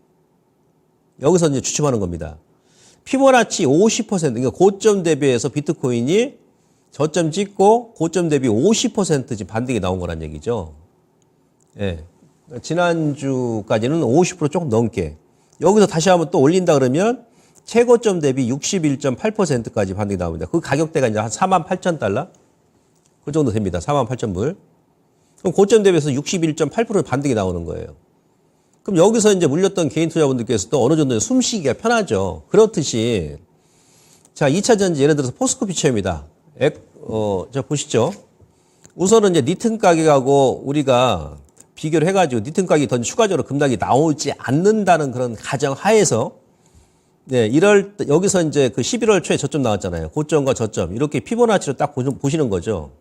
여기서 이제 주춤하는 겁니다. 피보나치 50%, 그러니까 고점 대비해서 비트코인이 저점 찍고 고점 대비 50% 지금 반등이 나온 거란 얘기죠. 예. 지난주까지는 50% 조금 넘게. 여기서 다시 한번 또 올린다 그러면 최고점 대비 61.8%까지 반등이 나옵니다. 그 가격대가 이제 한 48,000달러? 그 정도 됩니다. 48,000불. 그럼 고점 대비해서 61.8% 반등이 나오는 거예요. 그럼 여기서 이제 물렸던 개인 투자분들께서도 어느 정도 숨쉬기가 편하죠. 그렇듯이 자, 2차 전지 예를 들어서 포스코 피처입니다. 자, 보시죠. 우선은 이제 니튼 가격하고 우리가 비교를 해가지고 니튼 가격이 더 추가적으로 급락이 나오지 않는다는 그런 가정 하에서 네, 여기서 이제 그 11월 초에 저점 나왔잖아요. 고점과 저점. 이렇게 피보나치로 딱 보시는 거죠.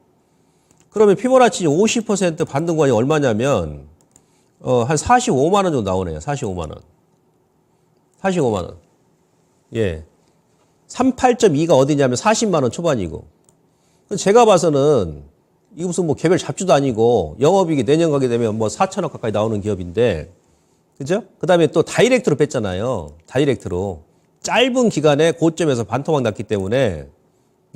그러면 피보나치 50% 반등권이 얼마냐면, 한 45만 원 정도 나오네요. 45만 원. 45만 원. 예. 38.2가 어디냐면 40만 원 초반이고. 제가 봐서는 이게 무슨 뭐 개별 잡주도 아니고 영업이익이 내년 가게 되면 뭐 4천억 가까이 나오는 기업인데, 그죠? 그 다음에 또 다이렉트로 뺐잖아요. 다이렉트로. 짧은 기간에 고점에서 반토막 났기 때문에,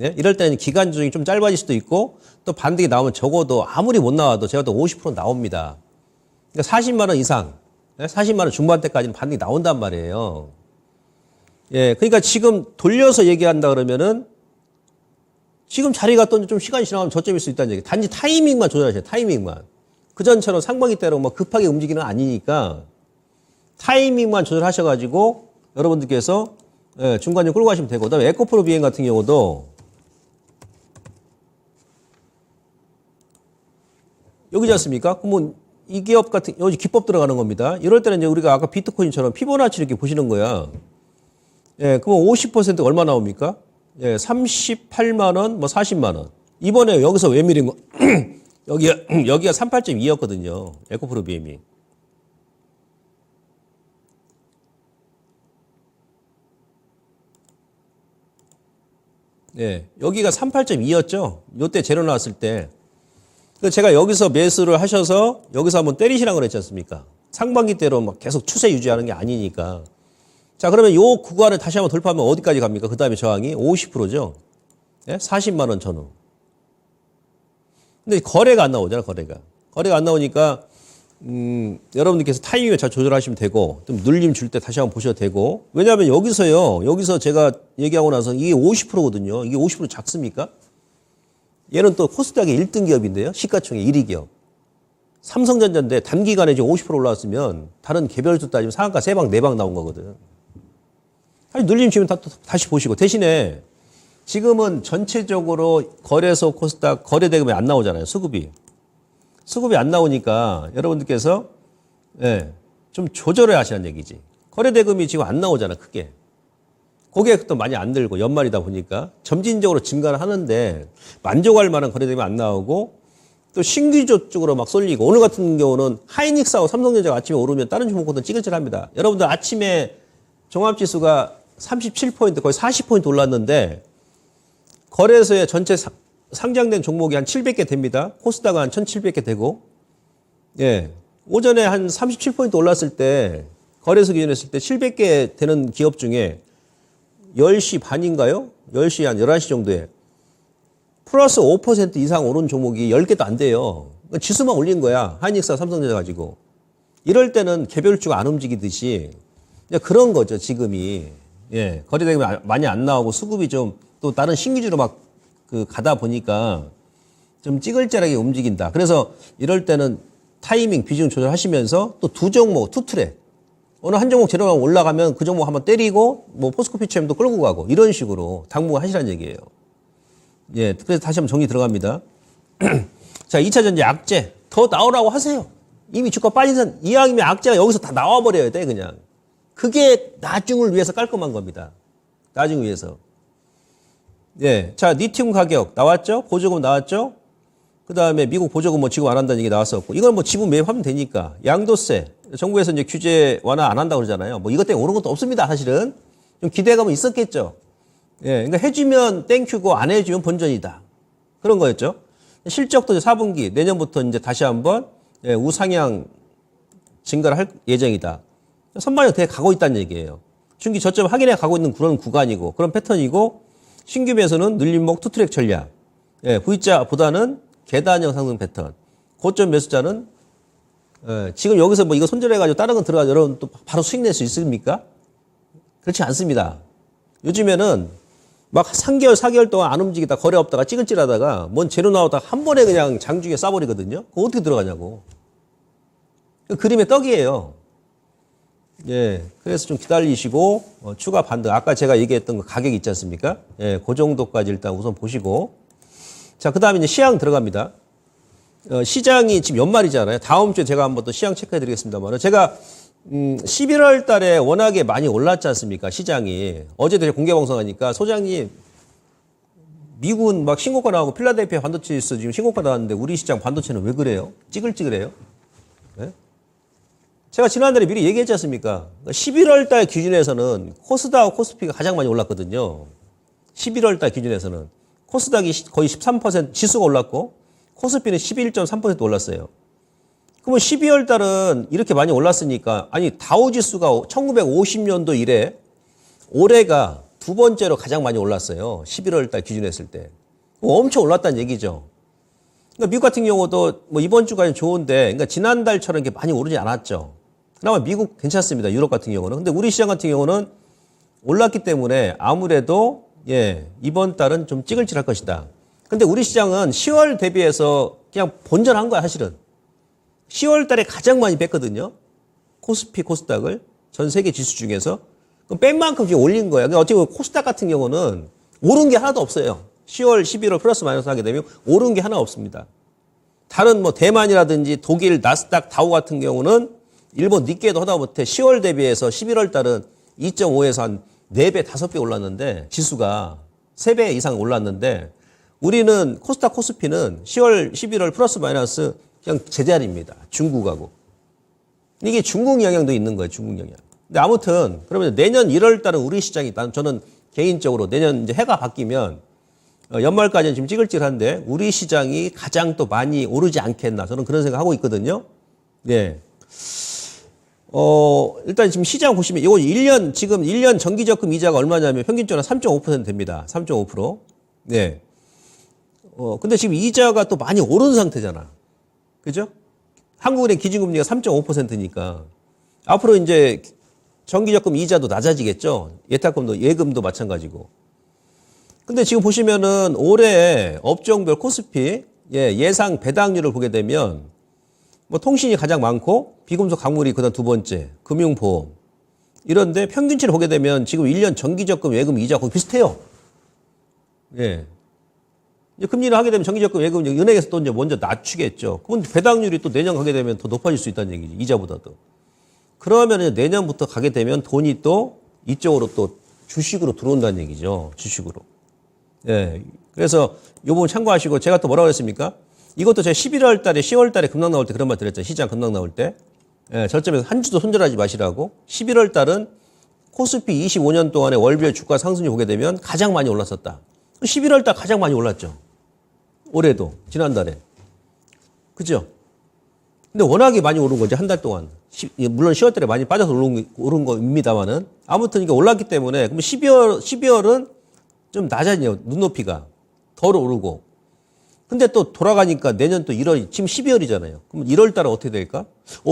예? 이럴 때는 기간 조정이 좀 짧아질 수도 있고, 또 반등이 나오면 적어도 아무리 못 나와도 제가 또 50% 나옵니다. 그러니까 40만 원 이상, 예? 40만 원 중반대까지는 반등이 나온단 말이에요. 예, 그러니까 지금 돌려서 얘기한다 그러면은 지금 자리가 또 좀 시간이 지나가면 저점일 수 있다는 얘기. 단지 타이밍만 조절하세요. 타이밍만. 그전처럼 상반기 때로 뭐 급하게 움직이는 아니니까 타이밍만 조절하셔가지고 여러분들께서 예, 중간에 끌고 가시면 되고. 그다음에 에코프로 비행 같은 경우도 여기지 않습니까? 그러면 이 기업 같은 여기 기법 들어가는 겁니다. 이럴 때는 이제 우리가 아까 비트코인처럼 피보나치 이렇게 보시는 거야. 예, 그러면 50%가 얼마 나옵니까? 예, 38만 원, 뭐 40만 원. 이번에 여기서 왜 밀린 거? 여기가 38.2였거든요. 에코프로 BM이. 예, 여기가 38.2였죠. 요때 재료 나왔을 때. 그래서 제가 여기서 매수를 하셔서 여기서 한번 때리시라고 그랬지 않습니까? 상반기 때로 막 계속 추세 유지하는 게 아니니까. 자, 그러면 요 구간을 다시 한번 돌파하면 어디까지 갑니까? 그 다음에 저항이 50%죠? 예? 40만 원 전후. 근데 거래가 안 나오잖아, 거래가. 거래가 안 나오니까, 여러분들께서 타이밍을 잘 조절하시면 되고, 좀 눌림 줄 때 다시 한번 보셔도 되고, 왜냐하면 여기서 제가 얘기하고 나서 이게 50%거든요. 이게 50% 작습니까? 얘는 또 코스닥의 1등 기업인데요. 시가총액 1위 기업. 삼성전자인데 단기간에 지금 50% 올라왔으면 다른 개별주 따지면 상한가 3방, 4방 나온 거거든. 아니, 눌림 주면 다시 보시고. 대신에 지금은 전체적으로 거래소 코스닥 거래대금이 안 나오잖아요. 수급이 안 나오니까 여러분들께서 예, 좀 조절을 하시는 얘기지. 거래대금이 지금 안 나오잖아. 크게. 고객도 많이 안 들고 연말이다 보니까 점진적으로 증가를 하는데 만족할 만한 거래대금이 안 나오고 또 신규조 쪽으로 막 쏠리고 오늘 같은 경우는 하이닉스하고 삼성전자가 아침에 오르면 다른 종목보다 찌글찌글합니다. 여러분들 아침에 종합지수가 37포인트 거의 40포인트 올랐는데 거래소에 전체 상장된 종목이 한 700개 됩니다. 코스닥은 한 1700개 되고 예, 오전에 한 37포인트 올랐을 때 거래소 기준했을 때 700개 되는 기업 중에 10시 반인가요? 10시 한 11시 정도에 플러스 5% 이상 오른 종목이 10개도 안 돼요. 그러니까 지수만 올린 거야. 하이닉스와 삼성전자 가지고. 이럴 때는 개별주가 안 움직이듯이 그런 거죠, 지금이. 예, 거래대금이 많이 안 나오고 수급이 좀 또 다른 신기주로 막 가다 보니까 좀 찌글찌글하게 움직인다. 그래서 이럴 때는 타이밍, 비중 조절하시면서 또 두 종목, 투 트랙. 어느 한 종목 재료가 올라가면 그 종목 한번 때리고 뭐 포스코 피처엠도 끌고 가고 이런 식으로 당분간 하시라는 얘기예요. 예, 그래서 다시 한번 정리 들어갑니다. 자, 2차전지 악재 더 나오라고 하세요. 이미 주가 빠진 이왕이면 악재가 여기서 다 나와버려야 돼 그냥. 그게 나중을 위해서 깔끔한 겁니다. 나중을 위해서. 예, 자, 리튬 가격 나왔죠? 보조금 나왔죠? 그 다음에 미국 보조금 뭐 지급 안 한다는 얘기 나왔었고, 이건 뭐 지분 매입하면 되니까. 양도세, 정부에서 이제 규제 완화 안 한다고 그러잖아요. 뭐 이것 때문에 오른 것도 없습니다, 사실은. 좀 기대감은 있었겠죠. 예, 그러니까 해주면 땡큐고 안 해주면 본전이다. 그런 거였죠. 실적도 이제 4분기, 내년부터 이제 다시 한번 예, 우상향 증가를 할 예정이다. 선반영 돼 가고 있다는 얘기예요. 중기 저점 확인해 가고 있는 그런 구간이고, 그런 패턴이고, 신규 매수는 눌림목 투트랙 전략. 예, V자보다는 계단형 상승 패턴. 고점 매수자는 예, 지금 여기서 뭐 이거 손절해가지고 다른 거 들어가서 여러분 또 바로 수익 낼 수 있습니까? 그렇지 않습니다. 요즘에는 막 3개월, 4개월 동안 안 움직이다 거래 없다가 찌글찌글하다가 뭔 재료 나오다가 한 번에 그냥 장중에 싸버리거든요. 그거 어떻게 들어가냐고. 그 그림의 떡이에요. 예, 그래서 좀 기다리시고 추가 반등. 아까 제가 얘기했던 그 가격 있지 않습니까? 예, 그 정도까지 일단 우선 보시고. 자, 그 다음에 이제 시향 들어갑니다. 시장이 지금 연말이잖아요. 다음 주에 제가 한번 또 시향 체크해 드리겠습니다만. 제가 11월 달에 워낙에 많이 올랐지 않습니까? 시장이. 어제도 공개 방송하니까 소장님 미국은 막 신고가 나오고 필라델피아 반도체 지수 지금 신고가 나왔는데 우리 시장 반도체는 왜 그래요? 찌글찌글해요? 네? 제가 지난달에 미리 얘기했지 않습니까? 11월 달 기준에서는 코스닥, 코스피가 가장 많이 올랐거든요. 11월 달 기준에서는. 코스닥이 거의 13% 지수가 올랐고 코스피는 11.3% 올랐어요. 그러면 12월 달은 이렇게 많이 올랐으니까 아니 다우 지수가 1950년도 이래 올해가 두 번째로 가장 많이 올랐어요. 11월 달 기준으로 했을 때. 엄청 올랐다는 얘기죠. 그러니까 미국 같은 경우도 뭐 이번 주까지 좋은데 그러니까 지난달처럼 이렇게 많이 오르지 않았죠. 그나마 미국 괜찮습니다. 유럽 같은 경우는. 근데 우리 시장 같은 경우는 올랐기 때문에 아무래도 이번 달은 좀 찌글찌글할 것이다. 근데 우리 시장은 10월 대비해서 그냥 본전한 거야, 사실은. 10월 달에 가장 많이 뺐거든요. 코스피, 코스닥을. 전 세계 지수 중에서. 그럼 뺀 만큼 지금 올린 거야. 그러니까 어떻게 보면 코스닥 같은 경우는 오른 게 하나도 없어요. 10월, 11월 플러스 마이너스 하게 되면 오른 게 하나 없습니다. 다른 뭐 대만이라든지 독일, 나스닥, 다우 같은 경우는 일본 니케이도 하다못해 10월 대비해서 11월 달은 2.5에서 한 4배, 5배 올랐는데 지수가 3배 이상 올랐는데 우리는 코스닥, 코스피는 10월, 11월 플러스 마이너스 그냥 제자리입니다. 중국하고. 이게 중국 영향도 있는 거예요. 중국 영향. 근데 아무튼 그러면 내년 1월 달은 우리 시장이 저는 개인적으로 내년 이제 해가 바뀌면 연말까지는 지금 찌글찌글한데 우리 시장이 가장 또 많이 오르지 않겠나 저는 그런 생각하고 있거든요. 네. 일단 지금 시장 보시면 이거 1년 지금 1년 정기적금 이자가 얼마냐면 평균적으로 3.5% 됩니다. 3.5%. 네. 근데 지금 이자가 또 많이 오른 상태잖아. 그죠? 한국은행 기준금리가 3.5%니까 앞으로 이제 정기적금 이자도 낮아지겠죠. 예탁금도 예금도 마찬가지고. 근데 지금 보시면은 올해 업종별 코스피 예상 배당률을 보게 되면 뭐 통신이 가장 많고 비금속 광물이 그다음 두 번째, 금융보험 이런데 평균치를 보게 되면 지금 1년 정기적금 예금 이자 거의 비슷해요. 예. 이제 금리를 하게 되면 정기적금 예금 은행에서 또 이제 먼저 낮추겠죠. 그럼 배당률이 또 내년 가게 되면 더 높아질 수 있다는 얘기지. 이자보다도. 그러면 이제 내년부터 가게 되면 돈이 또 이쪽으로 또 주식으로 들어온다는 얘기죠. 주식으로. 예. 그래서 요 부분 참고하시고 제가 또 뭐라고 했습니까? 이것도 제가 11월 달에 10월 달에 급락 나올 때 그런 말 드렸잖아요. 시장 급락 나올 때. 예, 저점에서 한 주도 손절하지 마시라고. 11월 달은 코스피 25년 동안의 월별 주가 상승률 보게 되면 가장 많이 올랐었다. 11월 달 가장 많이 올랐죠. 올해도 지난달에. 그죠? 근데 워낙에 많이 오른 거지 한 달 동안. 물론 10월 달에 많이 빠져서 오른 거입니다만은 아무튼 이게 올랐기 때문에 그럼 12월은 좀 낮아지네요. 눈높이가 덜 오르고. 근데 또 돌아가니까 내년 또 1월, 지금 12월이잖아요. 그럼 1월 달은 어떻게 될까?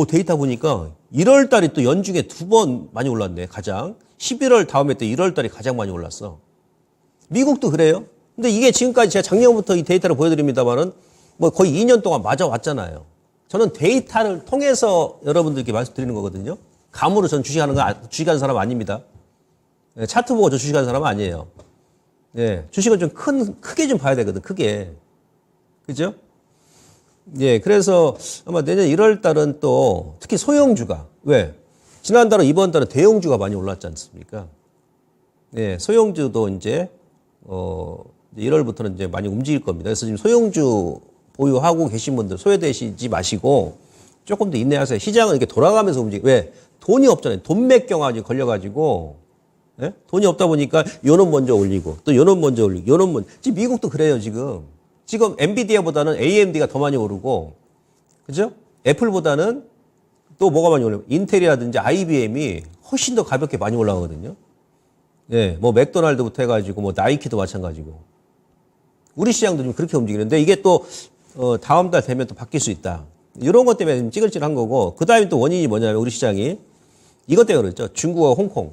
데이터 보니까 1월 달이 또 연중에 2번 많이 올랐네, 가장. 11월 다음에 또 1월 달이 가장 많이 올랐어. 미국도 그래요. 근데 이게 지금까지 제가 작년부터 이 데이터를 보여드립니다만은 뭐 거의 2년 동안 맞아왔잖아요. 저는 데이터를 통해서 여러분들께 말씀드리는 거거든요. 감으로 전 주식하는 사람 아닙니다. 차트 보고 저 주식하는 사람은 아니에요. 예, 주식은 좀 크게 좀 봐야 되거든, 크게. 그죠? 예, 그래서 아마 내년 1월 달은 또 특히 소형주가, 왜? 지난달은 이번 달은 대형주가 많이 올랐지 않습니까? 예, 소형주도 이제, 1월부터는 이제 많이 움직일 겁니다. 그래서 지금 소형주 보유하고 계신 분들 소외되시지 마시고 조금 더 인내하세요. 시장은 이렇게 돌아가면서 왜? 돈이 없잖아요. 돈맥경화에 걸려가지고, 예? 돈이 없다 보니까 요놈 먼저 올리고, 또 요놈 먼저 올리고, 요놈 먼저. 지금 미국도 그래요, 지금. 지금 엔비디아보다는 AMD가 더 많이 오르고, 그죠? 애플보다는 또 뭐가 많이 오르고, 인텔이라든지 IBM이 훨씬 더 가볍게 많이 올라가거든요. 예, 뭐 맥도날드부터 해가지고, 뭐 나이키도 마찬가지고. 우리 시장도 좀 그렇게 움직이는데, 이게 또, 다음 달 되면 또 바뀔 수 있다. 이런 것 때문에 좀 찌글찌글한 거고, 그 다음에 또 원인이 뭐냐면, 우리 시장이, 이것 때문에 그랬죠. 중국과 홍콩.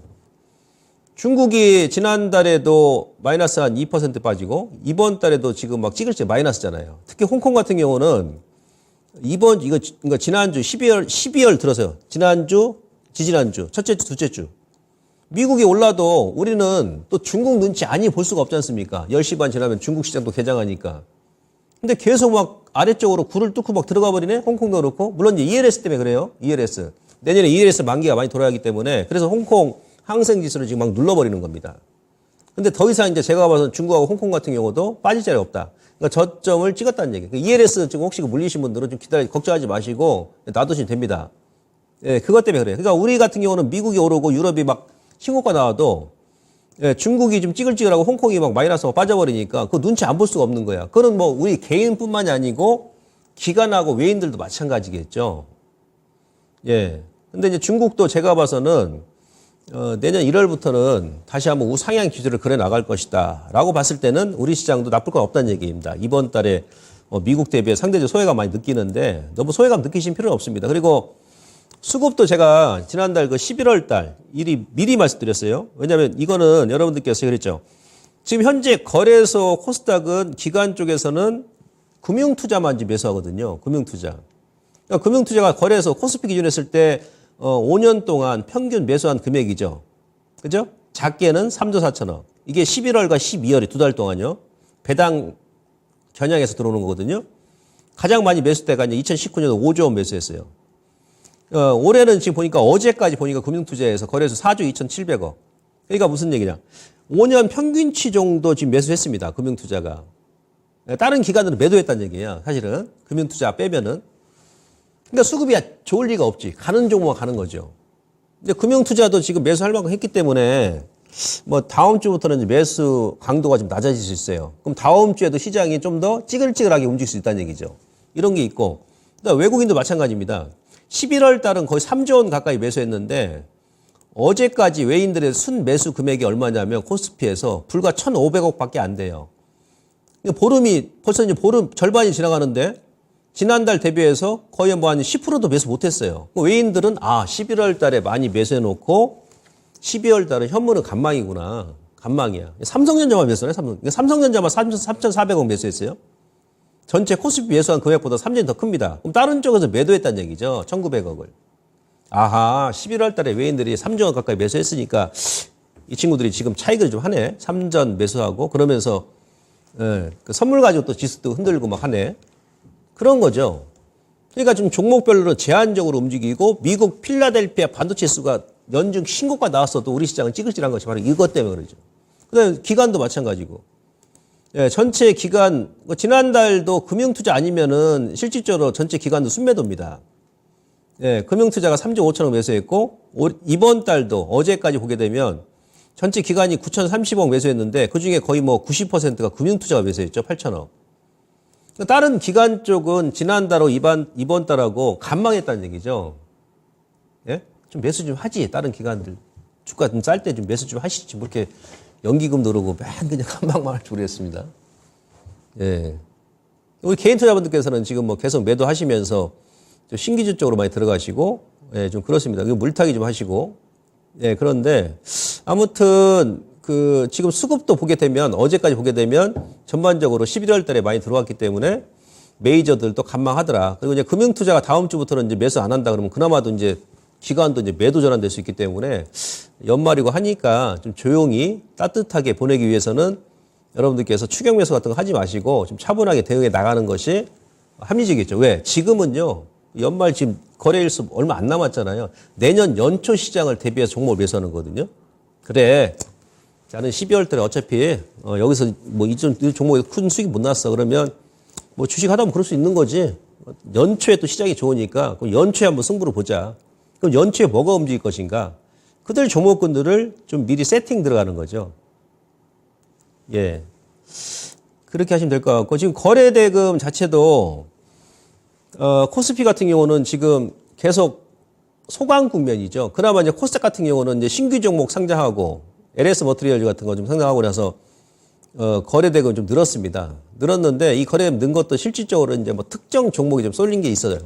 중국이 지난달에도 마이너스 한 2% 빠지고 이번 달에도 지금 막 찌글찌글 마이너스잖아요. 특히 홍콩 같은 경우는 그러니까 지난주 12월 들어서요. 지난주, 지지난주, 첫째 주, 둘째 주. 미국이 올라도 우리는 또 중국 눈치 아니 볼 수가 없지 않습니까? 10시 반 지나면 중국 시장도 개장하니까. 근데 계속 막 아래쪽으로 굴을 뚫고 막 들어가 버리네? 홍콩도 그렇고. 물론 이제 ELS 때문에 그래요. ELS. 내년에 ELS 만기가 많이 돌아가기 때문에. 그래서 홍콩 항생지수를 지금 막 눌러버리는 겁니다. 근데 더 이상 이제 제가 봐서 중국하고 홍콩 같은 경우도 빠질 자리가 없다. 그러니까 저점을 찍었다는 얘기예요. ELS 지금 혹시 물리신 분들은 좀 걱정하지 마시고 놔두시면 됩니다. 예, 그것 때문에 그래요. 그러니까 우리 같은 경우는 미국이 오르고 유럽이 막 신고가 나와도 예, 중국이 좀 찌글찌글하고 홍콩이 막 마이너스가 빠져버리니까 그 눈치 안 볼 수가 없는 거야. 그건 뭐 우리 개인뿐만이 아니고 기관하고 외인들도 마찬가지겠죠. 예. 근데 이제 중국도 제가 봐서는 내년 1월부터는 다시 한번 우상향 기조를 그려 나갈 것이다 라고 봤을 때는 우리 시장도 나쁠 건 없다는 얘기입니다. 이번 달에 미국 대비해 상대적 소외감 많이 느끼는데 너무 소외감 느끼실 필요는 없습니다. 그리고 수급도 제가 지난달 그 11월 달 미리 말씀드렸어요. 왜냐하면 이거는 여러분들께서 그랬죠. 지금 현재 거래소 코스닥은 기관 쪽에서는 금융투자만 지금 매수하거든요. 금융투자. 그러니까 금융투자가 거래소 코스피 기준 했을 때 5년 동안 평균 매수한 금액이죠. 그죠? 작게는 3조 4천억. 이게 11월과 12월이 두 달 동안요. 배당 겨냥해서 들어오는 거거든요. 가장 많이 매수 때가 이제 2019년도 5조 원 매수했어요. 올해는 지금 보니까 어제까지 보니까 금융투자에서 거래소 4조 2,700억. 그러니까 무슨 얘기냐. 5년 평균치 정도 지금 매수했습니다. 금융투자가. 다른 기관들은 매도했다는 얘기예요. 사실은. 금융투자 빼면은. 그러니까 수급이 좋을 리가 없지. 가는 종목만 가는 거죠. 근데 금융투자도 지금 매수할 만큼 했기 때문에 뭐 다음 주부터는 이제 매수 강도가 좀 낮아질 수 있어요. 그럼 다음 주에도 시장이 좀 더 찌글찌글하게 움직일 수 있다는 얘기죠. 이런 게 있고. 그다음에 외국인도 마찬가지입니다. 11월 달은 거의 3조 원 가까이 매수했는데 어제까지 외인들의 순 매수 금액이 얼마냐면 코스피에서 불과 1,500억 밖에 안 돼요. 보름이 벌써 이제 보름 절반이 지나가는데 지난달 대비해서 거의 뭐 한 10%도 매수 못했어요. 외인들은 11월 달에 많이 매수해놓고 12월 달은 현물은 간망이구나. 간망이야. 삼성전자만 매수하네. 삼성전자만 3,400억 매수했어요. 전체 코스피 매수한 금액보다 3전이 더 큽니다. 그럼 다른 쪽에서 매도했다는 얘기죠. 1,900억을. 아하, 11월 달에 외인들이 3조 원 가까이 매수했으니까 이 친구들이 지금 차익을 좀 하네. 3전 매수하고 그러면서 그 선물 가지고 또 지수도 흔들고 막 하네. 그런 거죠. 그러니까 좀 종목별로 제한적으로 움직이고 미국 필라델피아 반도체 지수가 연중 신고가 나왔어도 우리 시장은 찌글찌글한 것이 바로 이것 때문에 그러죠. 그다음에 기관도 마찬가지고. 예, 전체 기관, 지난달도 금융투자 아니면은 실질적으로 전체 기관도 순매도입니다. 예, 금융투자가 3조 5천억 매수했고, 이번 달도 어제까지 보게 되면 전체 기관이 9,030억 매수했는데 그 중에 거의 뭐 90%가 금융투자가 매수했죠. 8천억. 다른 기관 쪽은 지난달하고 이번 달하고 간망했다는 얘기죠. 예? 좀 매수 좀 하지. 다른 기관들. 주가 좀 쌀 때 좀 매수 좀 하시지. 뭐 이렇게 연기금 누르고 맨 그냥 간망만 할 줄 모르겠습니다. 예. 우리 개인 투자분들께서는 지금 뭐 계속 매도하시면서 좀 신기주 쪽으로 많이 들어가시고, 예, 좀 그렇습니다. 물타기 좀 하시고. 예, 그런데 아무튼 지금 수급도 보게 되면 어제까지 보게 되면 전반적으로 11월 달에 많이 들어왔기 때문에 메이저들도 간망하더라. 그리고 이제 금융투자가 다음 주부터는 이제 매수 안 한다 그러면 그나마도 이제 기관도 이제 매도 전환될 수 있기 때문에 연말이고 하니까 좀 조용히 따뜻하게 보내기 위해서는 여러분들께서 추격 매수 같은 거 하지 마시고 좀 차분하게 대응해 나가는 것이 합리적이겠죠. 왜? 지금은요. 연말 지금 거래일수 얼마 안 남았잖아요. 내년 연초 시장을 대비해서 종목을 매수하는 거거든요. 그래. 나는 12월 달에 어차피 여기서 뭐 이 종목에 큰 수익이 못 났어. 그러면 뭐 주식 하다 보면 그럴 수 있는 거지. 연초에 또 시장이 좋으니까 그럼 연초에 한번 승부를 보자. 그럼 연초에 뭐가 움직일 것인가? 그들 종목군들을 좀 미리 세팅 들어가는 거죠. 예. 그렇게 하시면 될 것 같고 지금 거래대금 자체도 코스피 같은 경우는 지금 계속 소강 국면이죠. 그나마 이제 코스닥 같은 경우는 이제 신규 종목 상장하고 LS 머트리얼즈 같은 거 좀 상장하고 나서 거래대금 좀 늘었습니다. 늘었는데 이 거래대금 는 것도 실질적으로 이제 뭐 특정 종목이 좀 쏠린 게 있어요.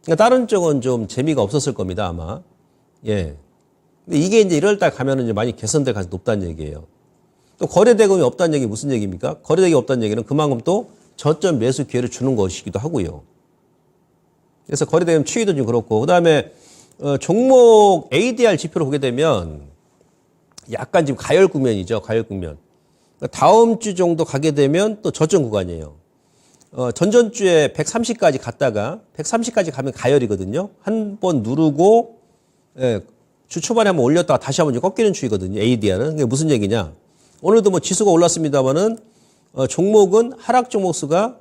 그러니까 다른 쪽은 좀 재미가 없었을 겁니다, 아마. 예. 근데 이게 이제 1월달 가면은 이제 많이 개선될 가능성이 높다는 얘기예요. 또 거래대금이 없다는 얘기 무슨 얘기입니까? 거래대금이 없다는 얘기는 그만큼 또 저점 매수 기회를 주는 것이기도 하고요. 그래서 거래대금 추이도 좀 그렇고, 그 다음에 종목 ADR 지표를 보게 되면 약간 지금 가열 국면이죠. 가열 국면. 그러니까 다음 주 정도 가게 되면 또 저점 구간이에요. 전전주에 130까지 갔다가 130까지 가면 가열이거든요. 한 번 누르고 주 초반에 한번 올렸다가 다시 한번 꺾이는 추이거든요. ADR은. 그게 무슨 얘기냐. 오늘도 뭐 지수가 올랐습니다만은 종목은 하락 종목 수가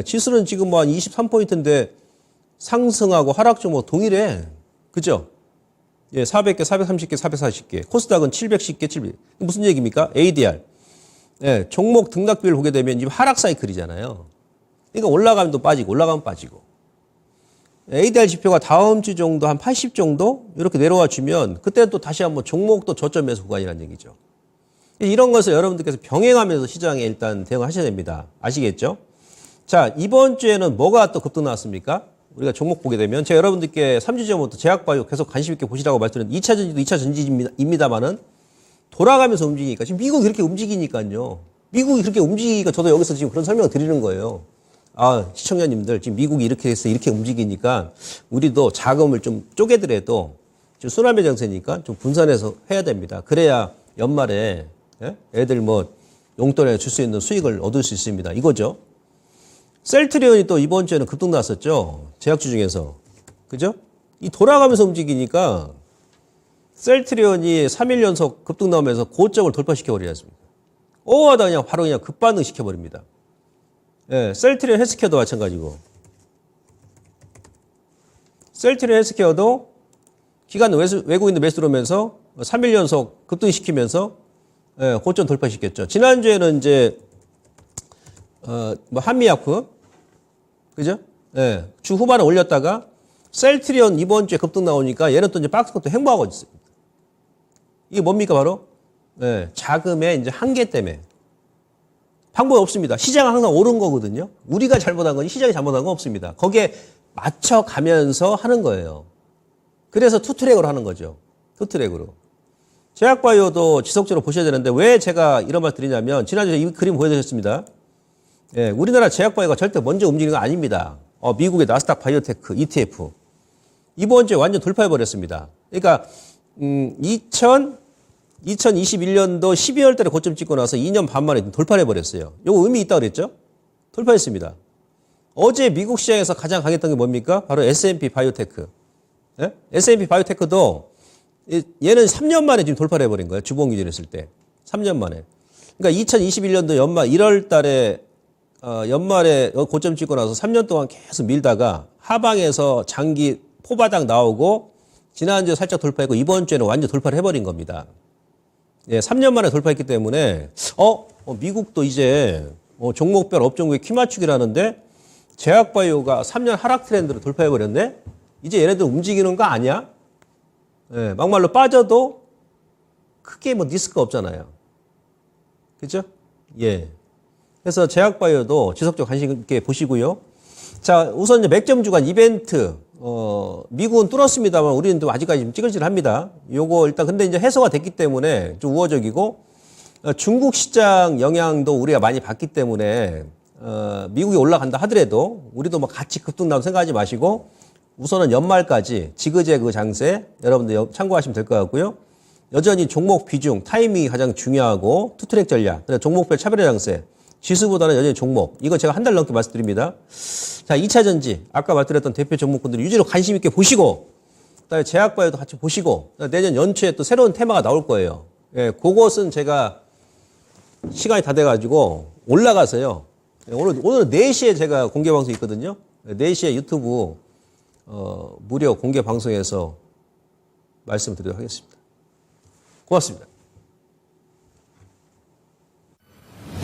지수는 지금 뭐 한 23포인트인데 상승하고 하락 종목 동일해. 그죠? 예, 400개, 430개, 440개. 코스닥은 710개, 700개. 무슨 얘기입니까? ADR. 예, 종목 등락비를 보게 되면 이 하락 사이클이잖아요. 그러니까 올라가면 또 빠지고, 올라가면 빠지고. ADR 지표가 다음 주 정도 한 80 정도 이렇게 내려와 주면 그때 또 다시 한번 종목도 저점 매수 구간이라는 얘기죠. 이런 것을 여러분들께서 병행하면서 시장에 일단 대응하셔야 됩니다. 아시겠죠? 자, 이번 주에는 뭐가 또 급등 나왔습니까? 우리가 종목 보게 되면 제가 여러분들께 3주 전부터 제약바이오 계속 관심 있게 보시라고 말씀드렸는데 2차 전지도 2차 전지입니다만은 돌아가면서 움직이니까 지금 미국이 그렇게 움직이니까요. 미국이 그렇게 움직이니까 저도 여기서 지금 그런 설명을 드리는 거예요. 아, 시청자님들 지금 미국이 이렇게 해서 이렇게 움직이니까 우리도 자금을 좀 쪼개더라도 지금 순환매 정세니까 좀 분산해서 해야 됩니다. 그래야 연말에 애들 뭐 용돈에 줄 수 있는 수익을 얻을 수 있습니다. 이거죠. 셀트리온이 또 이번 주에는 급등 났었죠. 제약주 중에서. 그죠? 이 돌아가면서 움직이니까 셀트리온이 3일 연속 급등 나오면서 고점을 돌파시켜버리지 않습니까? 하다 그냥 바로 그냥 급반응 시켜버립니다. 예, 셀트리온 헬스케어도 마찬가지고. 셀트리온 헬스케어도 기간 외국인들 매수 들어오면서 3일 연속 급등시키면서 고점 돌파시켰죠. 지난주에는 이제 뭐 한미약품 그죠? 예, 주 후반에 올렸다가 셀트리온 이번 주에 급등 나오니까 얘는 또 이제 박스컷도 행보하고 있습니다. 이게 뭡니까 바로? 예, 자금의 이제 한계 때문에 방법이 없습니다. 시장은 항상 옳은 거거든요. 우리가 잘못한 거지 시장이 잘못한 건 없습니다. 거기에 맞춰가면서 하는 거예요. 그래서 투트랙으로 하는 거죠. 투트랙으로. 제약바이오도 지속적으로 보셔야 되는데 왜 제가 이런 말 드리냐면 지난주에 이 그림 보여드렸습니다. 예, 우리나라 제약바이오가 절대 먼저 움직이는 거 아닙니다. 미국의 나스닥 바이오테크 ETF. 이번 주에 완전 돌파해버렸습니다. 그러니까 2021년도 12월 달에 고점 찍고 나서 2년 반 만에 돌파해버렸어요. 이거 의미 있다고 그랬죠? 돌파했습니다. 어제 미국 시장에서 가장 강했던 게 뭡니까? 바로 S&P 바이오테크. 예? S&P 바이오테크도 얘는 3년 만에 지금 돌파를 해버린 거예요. 주봉 기준했을 때. 3년 만에. 그러니까 2021년도 연말 1월 달에 연말에 고점 찍고 나서 3년 동안 계속 밀다가 하방에서 장기 포바닥 나오고 지난주에 살짝 돌파했고 이번 주에는 완전 돌파를 해버린 겁니다. 예, 3년 만에 돌파했기 때문에 미국도 이제 종목별 업종국의 키 맞추기라는데 제약바이오가 3년 하락 트렌드로 돌파해버렸네? 이제 얘네들 움직이는 거 아니야? 예, 막말로 빠져도 크게 뭐 리스크가 없잖아요. 그죠? 예. 그래서 제약바이오도 지속적 관심 있게 보시고요. 자, 우선 이제 맥점 주간 이벤트, 미국은 뚫었습니다만 우리는 또 아직까지 좀 찌글찌글합니다. 요거 일단 근데 이제 해소가 됐기 때문에 좀 우호적이고, 중국 시장 영향도 우리가 많이 받기 때문에, 미국이 올라간다 하더라도 우리도 뭐 같이 급등 나온 생각하지 마시고, 우선은 연말까지 지그재그 장세 여러분들 참고하시면 될 것 같고요. 여전히 종목 비중, 타이밍이 가장 중요하고 투트랙 전략, 종목별 차별화 장세, 지수보다는 여전히 종목. 이거 제가 한 달 넘게 말씀드립니다. 자, 2차 전지. 아까 말씀드렸던 대표 종목군들을 유지로 관심 있게 보시고, 그다음에 제약바이오도 같이 보시고, 내년 연초에 또 새로운 테마가 나올 거예요. 예, 그것은 제가 시간이 다 돼가지고 올라가서요. 오늘 4시에 제가 공개 방송 있거든요. 4시에 유튜브, 무료 공개 방송에서 말씀드리도록 하겠습니다. 고맙습니다.